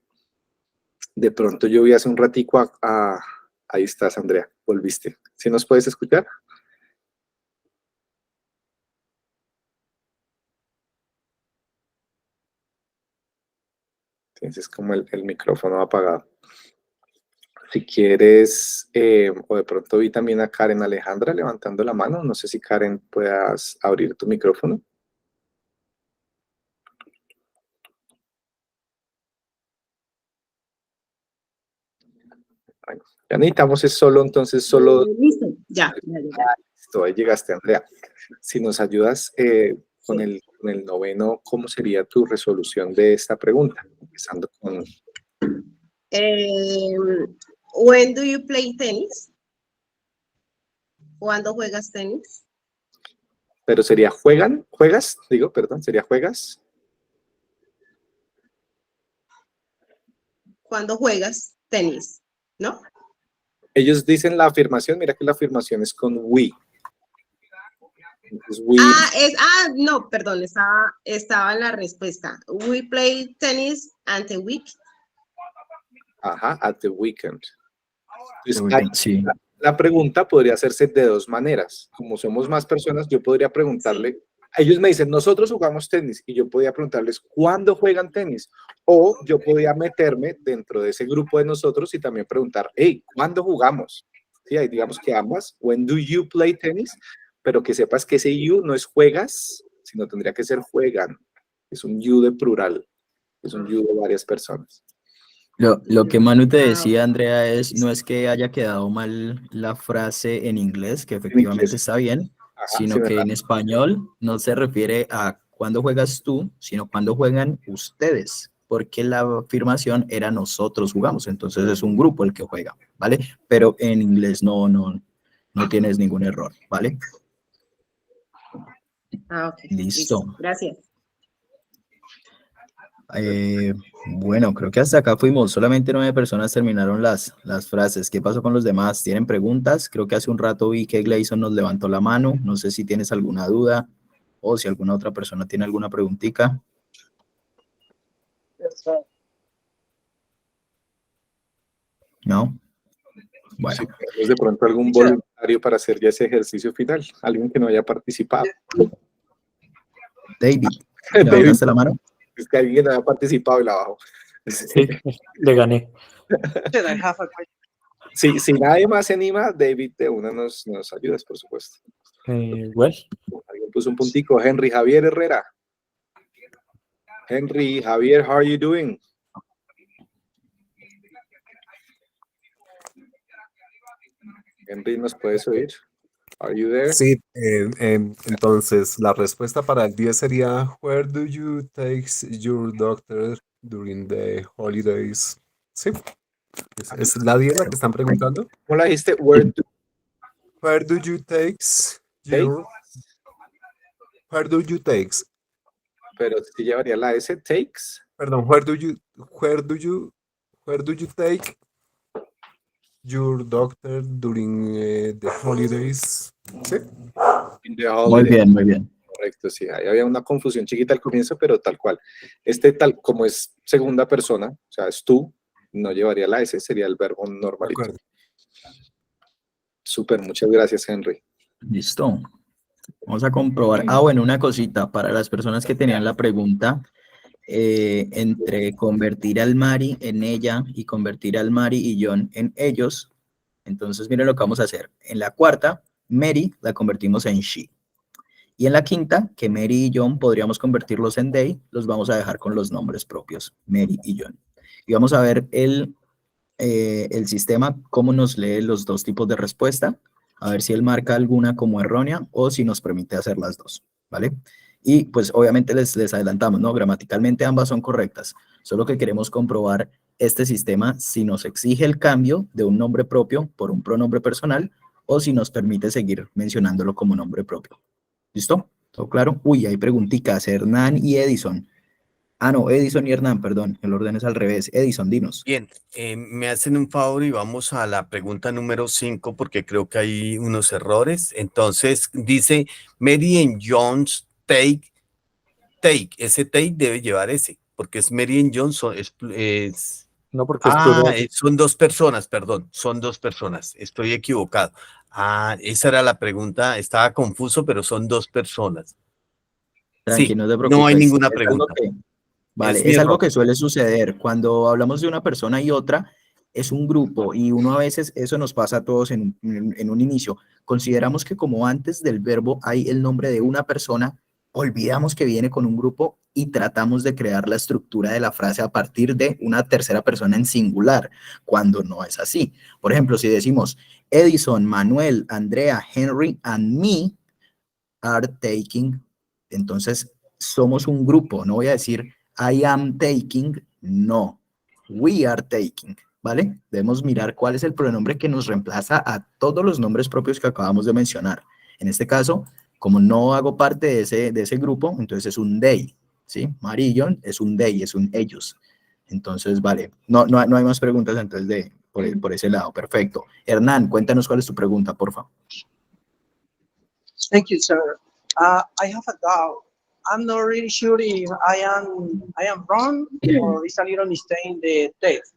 De pronto yo vi hace un ratico ahí estás, Andrea, volviste. ¿Sí nos puedes escuchar? Tienes como el micrófono apagado. Si quieres, o de pronto vi también a Karen Alejandra levantando la mano. No sé si Karen puedas abrir tu micrófono. Bueno, ya necesitamos solo Listo, ya. Listo, ahí llegaste, Andrea. Si nos ayudas con el 9º, ¿cómo sería tu resolución de esta pregunta? Empezando con... When do you play tennis? ¿Cuándo juegas tenis? Pero sería juegas, sería juegas. ¿Cuándo juegas tenis? ¿No? Ellos dicen la afirmación, mira que la afirmación es con we. Entonces, we. No, perdón, estaba en la respuesta. We play tennis at the week. Ajá, at the weekend. Entonces, Sí. la pregunta podría hacerse de dos maneras. Como somos más personas, yo podría preguntarle, ellos me dicen, nosotros jugamos tenis, y yo podría preguntarles, ¿cuándo juegan tenis? O yo podía meterme dentro de ese grupo de nosotros y también preguntar, hey, ¿cuándo jugamos? Sí, ahí digamos que ambas, when do you play tennis? Pero que sepas que ese you no es juegas, sino tendría que ser juegan. Es un you de plural, es un you de varias personas. Lo que Manu te decía, Andrea, no es que haya quedado mal la frase en inglés, que efectivamente está bien, sino que en español no se refiere a cuándo juegas tú, sino cuándo juegan ustedes, porque la afirmación era nosotros jugamos, entonces es un grupo el que juega, ¿vale? Pero en inglés no tienes ningún error, ¿vale? Ok. Listo. Gracias. Bueno, creo que hasta acá fuimos. Solamente 9 personas terminaron las frases. ¿Qué pasó con los demás? ¿Tienen preguntas? Creo que hace un rato vi que Gleison nos levantó la mano. No sé si tienes alguna duda o si alguna otra persona tiene alguna preguntita. ¿No? Bueno. Si tenemos de pronto algún voluntario para hacer ya ese ejercicio final, alguien que no haya participado. David, ¿levantaste la mano? Es que alguien haya participado y la bajo. Sí, le gané. Sí, si nadie más se anima, David, de una nos ayudas, por supuesto. Well. Alguien puso un puntico. Henry Javier Herrera. Henry Javier, how are you doing? Henry, ¿nos puedes oír? Are you there? Sí, entonces la respuesta para el 10 sería Where do you take your doctor during the holidays? Sí, es la 10 la que están preguntando. ¿Cómo la dijiste? Where do you take your... Where do you take? Pero si llevaría la S, takes. Perdón, where do you take your doctor during the holidays? ¿Sí? Muy bien, muy bien. Correcto, sí. Ahí había una confusión chiquita al comienzo, pero tal cual. Tal como es segunda persona, o sea, es tú, no llevaría la S, sería el verbo normalito. Súper, muchas gracias, Henry. Listo. Vamos a comprobar. Bueno, una cosita. Para las personas que tenían la pregunta, entre convertir al Mari en ella y convertir al Mari y John en ellos. Entonces, miren lo que vamos a hacer. En la cuarta, Mary la convertimos en she. Y en la quinta, que Mary y John podríamos convertirlos en they, los vamos a dejar con los nombres propios, Mary y John. Y vamos a ver el sistema, cómo nos lee los dos tipos de respuesta. a ver si él marca alguna como errónea o si nos permite hacer las dos, ¿vale? Y pues obviamente les adelantamos, ¿no? Gramaticalmente ambas son correctas, solo que queremos comprobar este sistema si nos exige el cambio de un nombre propio por un pronombre personal o si nos permite seguir mencionándolo como nombre propio. ¿Listo? ¿Todo claro? Uy, hay preguntitas, Hernán y Edison. Ah, no, Edison y Hernán, perdón, el orden es al revés. Edison, dinos. Bien, me hacen un favor y vamos a la pregunta número 5 porque creo que hay unos errores. Entonces dice Mary and John's take. Ese take debe llevar ese, porque es Mary and John, No, porque es plural. son dos personas, perdón, son dos personas, estoy equivocado. Esa era la pregunta, estaba confuso, pero son dos personas. Tranqui, Sí, no te no hay preocupes. ninguna Es algo pregunta. vale, mi es algo error. que suele suceder. Cuando hablamos de una persona y otra, es un grupo y uno a veces, eso nos pasa a todos en un inicio. Consideramos que como antes del verbo hay el nombre de una persona, olvidamos que viene con un grupo y tratamos de crear la estructura de la frase a partir de una tercera persona en singular, cuando no es así. Por ejemplo, si decimos Edison, Manuel, Andrea, Henry and me are taking, entonces somos un grupo, no voy a decir I am taking, no, we are taking, ¿vale? Debemos mirar cuál es el pronombre que nos reemplaza a todos los nombres propios que acabamos de mencionar. En este caso, como no hago parte de ese grupo, entonces es un they, ¿sí? Mary y John es un they, es un ellos. Entonces, vale, no hay más preguntas entonces por ese lado, perfecto. Hernán, cuéntanos cuál es tu pregunta, por favor. Thank you, sir. I have a doubt. I'm not really sure if I am wrong or it's a little mistake in the text.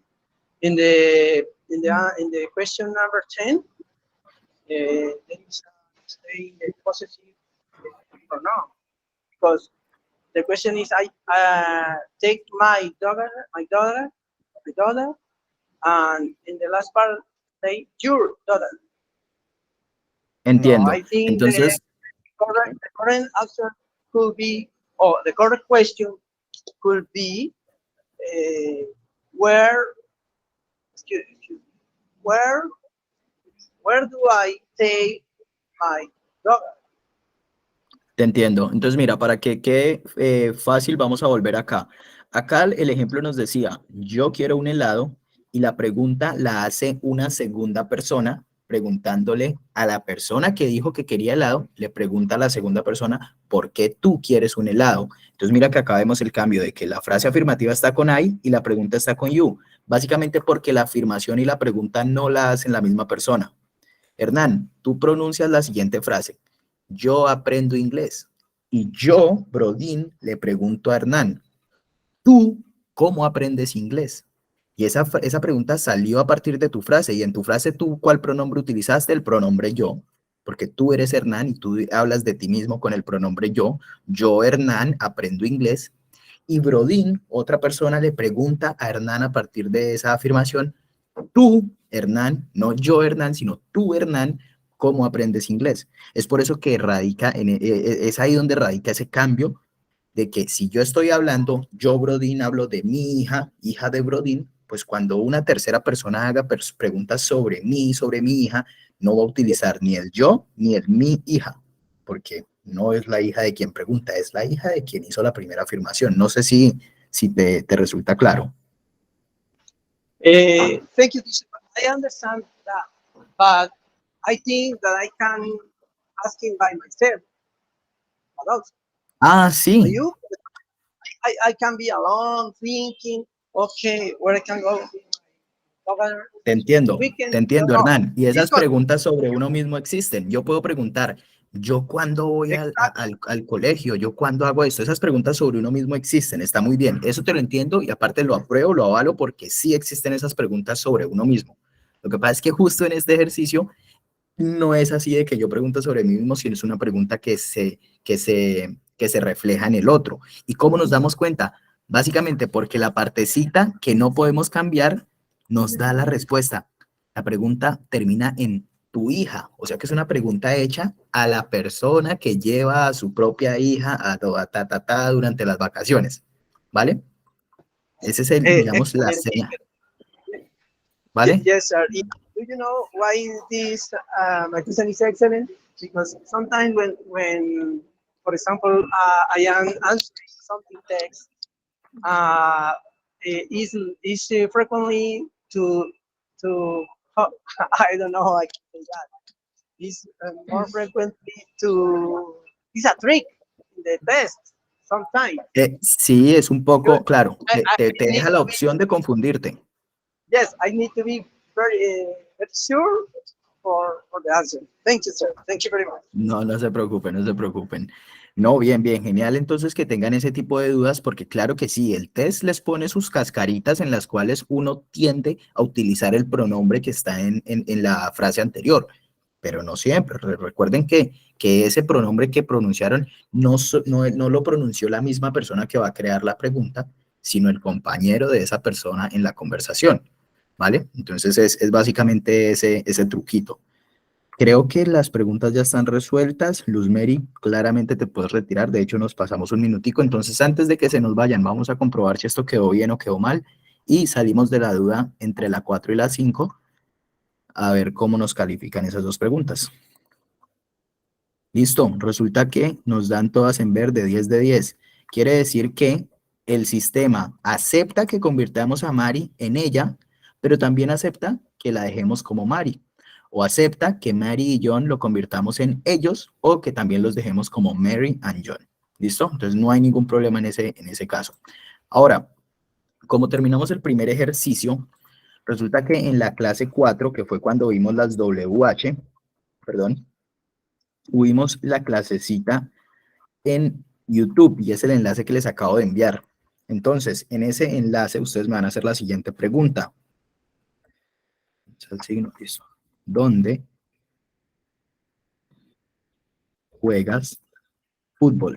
In the question number 10, there is a mistake in the possessive pronoun because the question is I take my daughter, and in the last part say your daughter. Entiendo. No, I think Entonces, the correct answer could be, or the correct question could be, where do I take my daughter? te entiendo. Entonces, mira, para que quede fácil, vamos a volver acá. Acá el ejemplo nos decía, yo quiero un helado, y la pregunta la hace una segunda persona, preguntándole a la persona que dijo que quería helado, le pregunta a la segunda persona, ¿por qué tú quieres un helado? Entonces, mira que acá vemos el cambio de que la frase afirmativa está con I y la pregunta está con you. Básicamente porque la afirmación y la pregunta no la hacen la misma persona. Hernán, tú pronuncias la siguiente frase. Yo aprendo inglés. Y yo, Brodín, le pregunto a Hernán, ¿tú cómo aprendes inglés? Y esa pregunta salió a partir de tu frase. Y en tu frase, ¿tú cuál pronombre utilizaste? El pronombre yo. Porque tú eres Hernán y tú hablas de ti mismo con el pronombre yo. Yo, Hernán, aprendo inglés. Y Brodín, otra persona, le pregunta a Hernán a partir de esa afirmación, tú, Hernán, no yo, Hernán, sino tú, Hernán, ¿cómo aprendes inglés? Es por eso que es ahí donde radica ese cambio de que si yo estoy hablando, yo, Brodín, hablo de mi hija de Brodín, pues cuando una tercera persona haga preguntas sobre mi hija, no va a utilizar ni el yo ni el mi hija, porque no es la hija de quien pregunta, es la hija de quien hizo la primera afirmación. No sé si te resulta claro. Thank you. I understand that, but I think that I can ask him by myself. Ah, sí. You? I can be alone thinking, okay, where I can go. Te entiendo, Hernán. Y esas This one. preguntas sobre uno mismo existen. Yo puedo preguntar, ¿yo cuándo voy al colegio? ¿Yo cuándo hago esto? Esas preguntas sobre uno mismo existen, está muy bien. Eso te lo entiendo y aparte lo apruebo, lo avalo porque sí existen esas preguntas sobre uno mismo. Lo que pasa es que justo en este ejercicio no es así de que yo pregunto sobre mí mismo, sino es una pregunta que se refleja en el otro. ¿Y cómo nos damos cuenta? Básicamente porque la partecita que no podemos cambiar nos da la respuesta. La pregunta termina en tu hija, o sea que es una pregunta hecha a la persona que lleva a su propia hija durante las vacaciones, ¿vale? Ese es digamos, la señal. ¿Vale? Yes, sir. do you know why this my question is excellent? Because sometimes when for example, I am answering something text, is frequently to I don't know how I can say that. Is more frequently to it's a trick in the test sometimes. Sí, es un poco, claro, te need deja la to be, opción de confundirte. yes, I need to be very sure for the answer. Thank you, sir. Thank you very much. No, no se preocupen, no se preocupen. No, bien, bien, genial entonces que tengan ese tipo de dudas, porque claro que sí, el test les pone sus cascaritas en las cuales uno tiende a utilizar el pronombre que está en la frase anterior, pero no siempre. Recuerden que ese pronombre que pronunciaron no lo pronunció la misma persona que va a crear la pregunta, sino el compañero de esa persona en la conversación, ¿vale? Entonces es básicamente ese truquito. Creo que las preguntas ya están resueltas. Luz Mary, claramente te puedes retirar. De hecho, nos pasamos un minutico. Entonces, antes de que se nos vayan, vamos a comprobar si esto quedó bien o quedó mal. Y salimos de la duda entre la 4 y la 5 a ver cómo nos califican esas dos preguntas. Listo. Resulta que nos dan todas en verde, 10 de 10. Quiere decir que el sistema acepta que convirtamos a Mari en ella, pero también acepta que la dejemos como Mari. O acepta que Mary y John lo convirtamos en ellos o que también los dejemos como Mary and John. ¿Listo? Entonces no hay ningún problema en ese caso. Ahora, como terminamos el primer ejercicio, resulta que en la clase 4, que fue cuando vimos las WH, perdón, tuvimos la clasecita en YouTube y es el enlace que les acabo de enviar. Entonces, en ese enlace ustedes me van a hacer la siguiente pregunta. El signo, listo. ¿Dónde juegas fútbol?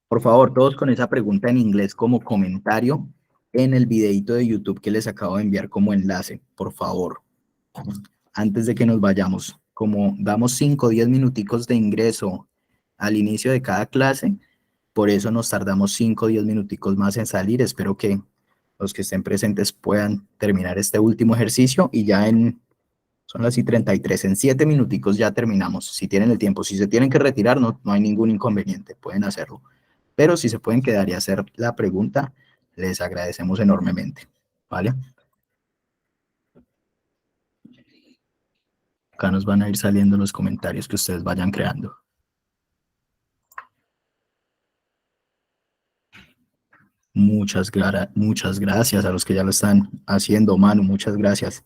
Por favor, todos con esa pregunta en inglés como comentario en el videito de YouTube que les acabo de enviar como enlace, por favor. Antes de que nos vayamos, como damos 5 o 10 minuticos de ingreso al inicio de cada clase, por eso nos tardamos 5 o 10 minuticos más en salir. Espero que los que estén presentes puedan terminar este último ejercicio y ya son las y 33, en 7 minuticos ya terminamos. Si tienen el tiempo, si se tienen que retirar, no hay ningún inconveniente, pueden hacerlo. Pero si se pueden quedar y hacer la pregunta, les agradecemos enormemente, ¿vale? Acá nos van a ir saliendo los comentarios que ustedes vayan creando. Muchas gracias a los que ya lo están haciendo, Manu, muchas gracias.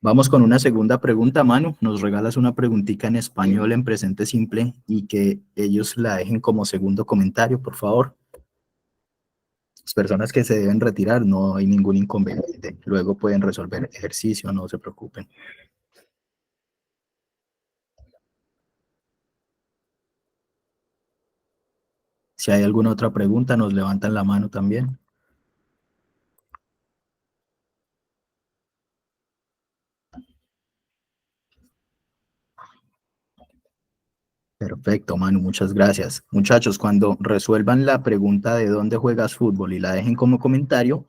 Vamos con una segunda pregunta, Manu. Nos regalas una preguntita en español en presente simple y que ellos la dejen como segundo comentario, por favor. Las personas que se deben retirar, no hay ningún inconveniente. Luego pueden resolver ejercicio, no se preocupen. Si hay alguna otra pregunta, nos levantan la mano también. Perfecto, Manu, muchas gracias. Muchachos, cuando resuelvan la pregunta de dónde juegas fútbol y la dejen como comentario,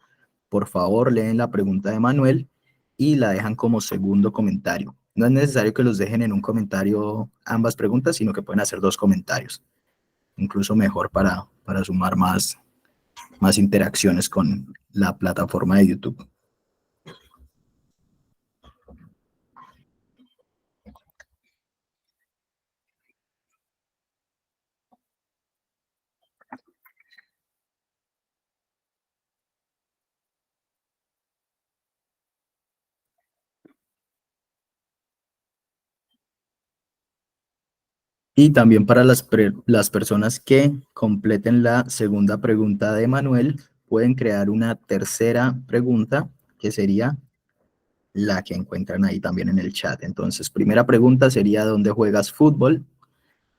por favor leen la pregunta de Manuel y la dejan como segundo comentario. No es necesario que los dejen en un comentario ambas preguntas, sino que pueden hacer 2 comentarios. Incluso mejor para sumar más interacciones con la plataforma de YouTube. Y también para las personas que completen la segunda pregunta de Manuel, pueden crear una tercera pregunta, que sería la que encuentran ahí también en el chat. Entonces, primera pregunta sería ¿dónde juegas fútbol?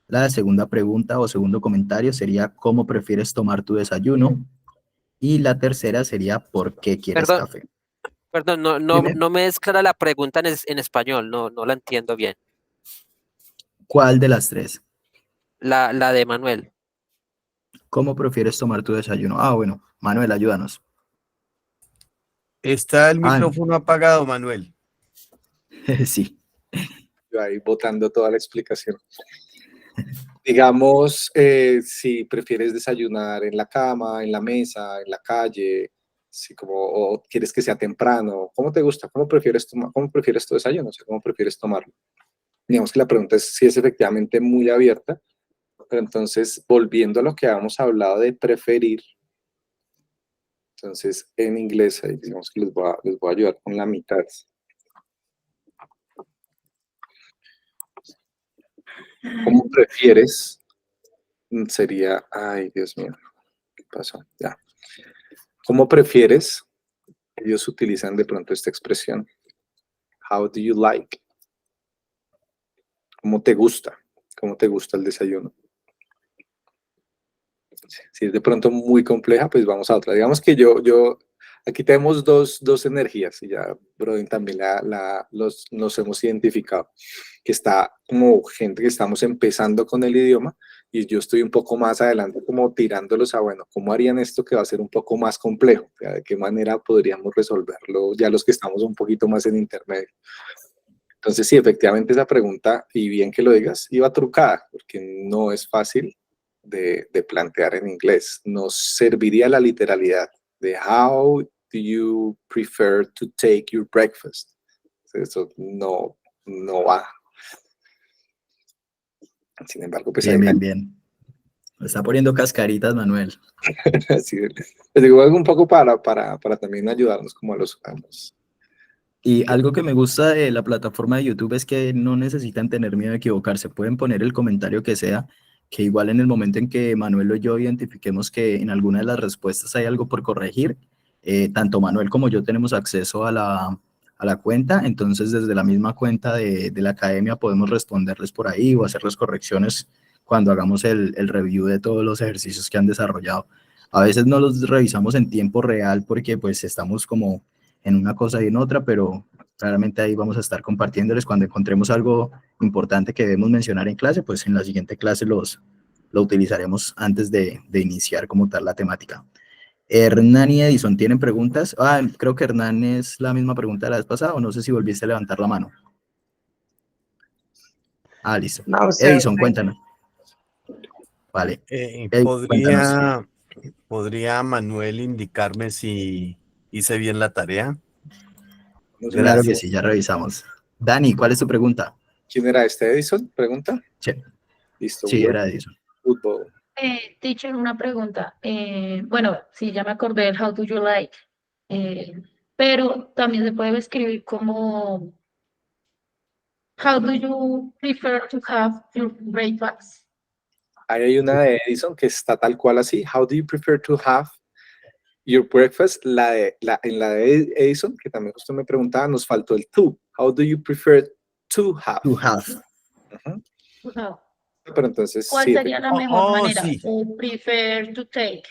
La segunda pregunta o segundo comentario sería ¿cómo prefieres tomar tu desayuno? Y la tercera sería ¿por qué quieres café? Perdón, no me es clara la pregunta en español, no la entiendo bien. ¿Cuál de las 3? La de Manuel. ¿Cómo prefieres tomar tu desayuno? Ah, bueno, Manuel, ayúdanos. Está el micrófono apagado, Manuel. Sí. Yo ahí botando toda la explicación. Digamos, si prefieres desayunar en la cama, en la mesa, en la calle, si como, o quieres que sea temprano, ¿cómo te gusta? ¿Cómo prefieres tu desayuno? O sea, ¿cómo prefieres tomarlo? Digamos que la pregunta es si es efectivamente muy abierta, pero entonces, volviendo a lo que habíamos hablado de preferir, entonces en inglés, ahí digamos que les voy a ayudar con la mitad. ¿Cómo prefieres? Sería, ay, Dios mío, ¿qué pasó? Ya. ¿Cómo prefieres? Ellos utilizan de pronto esta expresión. How do you like? ¿Cómo te gusta? ¿Cómo te gusta el desayuno? Si es de pronto muy compleja, pues vamos a otra. Digamos que aquí tenemos dos energías y ya, Brodin, también nos hemos identificado, que está como gente que estamos empezando con el idioma y yo estoy un poco más adelante como tirándolos a, bueno, ¿cómo harían esto que va a ser un poco más complejo? O sea, ¿de qué manera podríamos resolverlo ya los que estamos un poquito más en intermedio? Entonces, sí, efectivamente esa pregunta, y bien que lo digas, iba trucada, porque no es fácil de plantear en inglés. Nos serviría la literalidad de how do you prefer to take your breakfast. Eso no va. Sin embargo, pues Bien, bien, bien. Me está poniendo cascaritas, Manuel. Sí, les digo algo un poco para también ayudarnos como a los Y algo que me gusta de la plataforma de YouTube es que no necesitan tener miedo de equivocarse. Pueden poner el comentario que sea, que igual en el momento en que Manuel o yo identifiquemos que en alguna de las respuestas hay algo por corregir, tanto Manuel como yo tenemos acceso a la cuenta, entonces desde la misma cuenta de la academia podemos responderles por ahí o hacerles correcciones cuando hagamos el review de todos los ejercicios que han desarrollado. A veces no los revisamos en tiempo real porque pues estamos como en una cosa y en otra, pero claramente ahí vamos a estar compartiéndoles cuando encontremos algo importante que debemos mencionar en clase, pues en la siguiente clase lo utilizaremos antes de iniciar como tal la temática. Hernán y Edison, ¿tienen preguntas? Creo que Hernán es la misma pregunta de la vez pasada, o no sé si volviste a levantar la mano. Listo. No, sir, Edison, thank cuéntanos. Vale. Edison, cuéntanos. ¿Podría Manuel indicarme si hice bien la tarea? Claro que Gracias. sí, ya revisamos. Dani, ¿cuál es tu pregunta? ¿Quién era este? ¿Edison? ¿Pregunta? Sí. Listo. Sí, era Edison. Fútbol. Teacher, una pregunta. Bueno, sí, ya me acordé del how do you like, pero también se puede escribir como how do you prefer to have your breakfast. Ahí hay una de Edison que está tal cual así. How do you prefer to have your breakfast? En la de Edison, que también justo me preguntaba, nos faltó el to. How do you prefer to have? To have. No. Pero entonces ¿Cuál sí. sería la mejor manera? Sí. O prefer to take.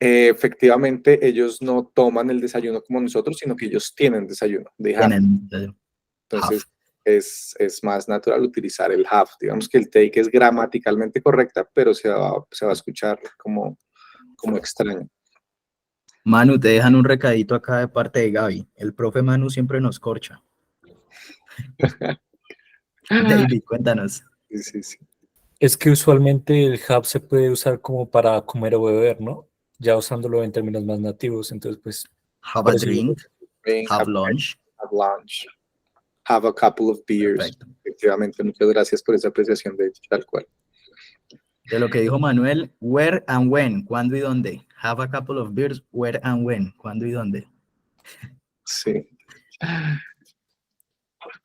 Efectivamente, ellos no toman el desayuno como nosotros, sino que ellos tienen desayuno. They have. Entonces, es más natural utilizar el have. Digamos que el take es gramaticalmente correcta, pero se va a escuchar como extraño. Manu, te dejan un recadito acá de parte de Gaby. El profe Manu siempre nos corcha. David, cuéntanos. Sí. Es que usualmente el have se puede usar como para comer o beber, ¿no? Ya usándolo en términos más nativos, entonces pues... Have a drink, have lunch. Have lunch. Have a couple of beers. Perfecto. Efectivamente, muchas gracias por esa apreciación de tal cual. De lo que dijo Manuel, where and when, cuándo y dónde. Have a couple of beers, where and when, cuándo y dónde. Sí.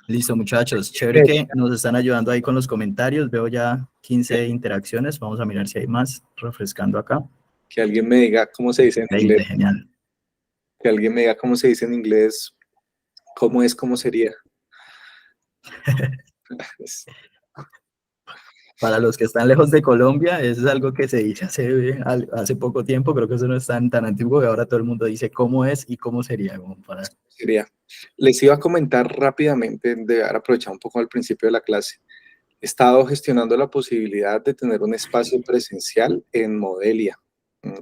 Listo, muchachos. Chévere que nos están ayudando ahí con los comentarios. Veo ya 15 interacciones. Vamos a mirar si hay más. Refrescando acá. Que alguien me diga cómo se dice en 20, inglés. genial. Que alguien me diga cómo se dice en inglés. ¿Cómo es? ¿Cómo sería? Para los que están lejos de Colombia, eso es algo que se dice hace poco tiempo. Creo que eso no es tan antiguo, y ahora todo el mundo dice cómo es y cómo sería. Les iba a comentar rápidamente, de haber aprovechado un poco al principio de la clase. He estado gestionando la posibilidad de tener un espacio presencial en Modelia.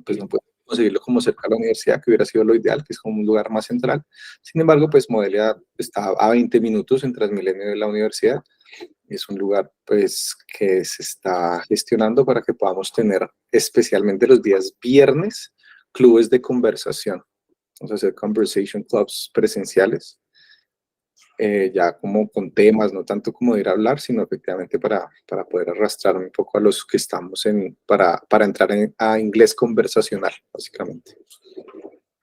Pues no podemos conseguirlo como cerca de la universidad, que hubiera sido lo ideal, que es como un lugar más central. Sin embargo, pues Modelia está a 20 minutos en Transmilenio de la universidad. Es un lugar pues que se está gestionando para que podamos tener, especialmente los días viernes, clubes de conversación. Vamos a hacer conversation clubs presenciales, ya como con temas, no tanto como de ir a hablar, sino efectivamente para poder arrastrar un poco a los que estamos para entrar a inglés conversacional, básicamente.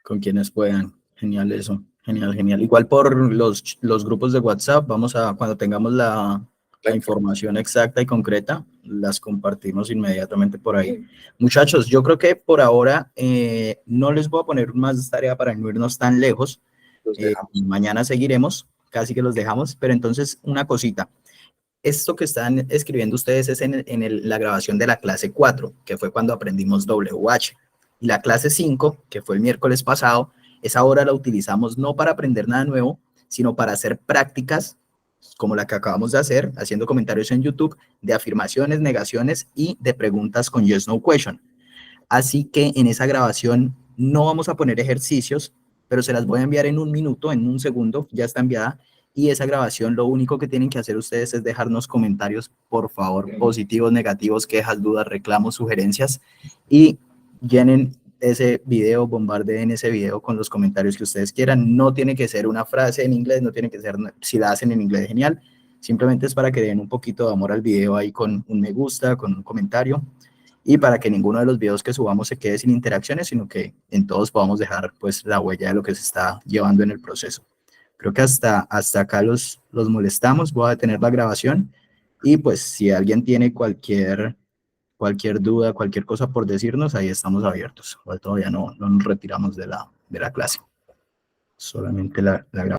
Con quienes puedan. Genial eso. Genial, genial. Igual por los grupos de WhatsApp, cuando tengamos la información exacta y concreta, las compartimos inmediatamente por ahí. Muchachos, yo creo que por ahora no les voy a poner más tarea para no irnos tan lejos. Y mañana seguiremos, casi que los dejamos, pero entonces una cosita. Esto que están escribiendo ustedes es en la grabación de la clase 4, que fue cuando aprendimos WH. Y la clase 5, que fue el miércoles pasado, esa hora la utilizamos no para aprender nada nuevo, sino para hacer prácticas como la que acabamos de hacer, haciendo comentarios en YouTube, de afirmaciones, negaciones y de preguntas con yes, no question. Así que en esa grabación no vamos a poner ejercicios, pero se las voy a enviar en 1 minuto, en 1 segundo, ya está enviada. Y esa grabación, lo único que tienen que hacer ustedes es dejarnos comentarios, por favor, positivos, negativos, quejas, dudas, reclamos, sugerencias, y llenen ese video, bombardeen ese video con los comentarios que ustedes quieran. No tiene que ser una frase en inglés, no tiene que ser, si la hacen en inglés, genial. Simplemente es para que den un poquito de amor al video ahí con un me gusta, con un comentario, y para que ninguno de los videos que subamos se quede sin interacciones, sino que en todos podamos dejar pues la huella de lo que se está llevando en el proceso. Creo que hasta acá los molestamos. Voy a detener la grabación y pues si alguien tiene cualquier duda, cualquier cosa por decirnos, ahí estamos abiertos. Igual todavía no nos retiramos de la clase. Solamente la grabación.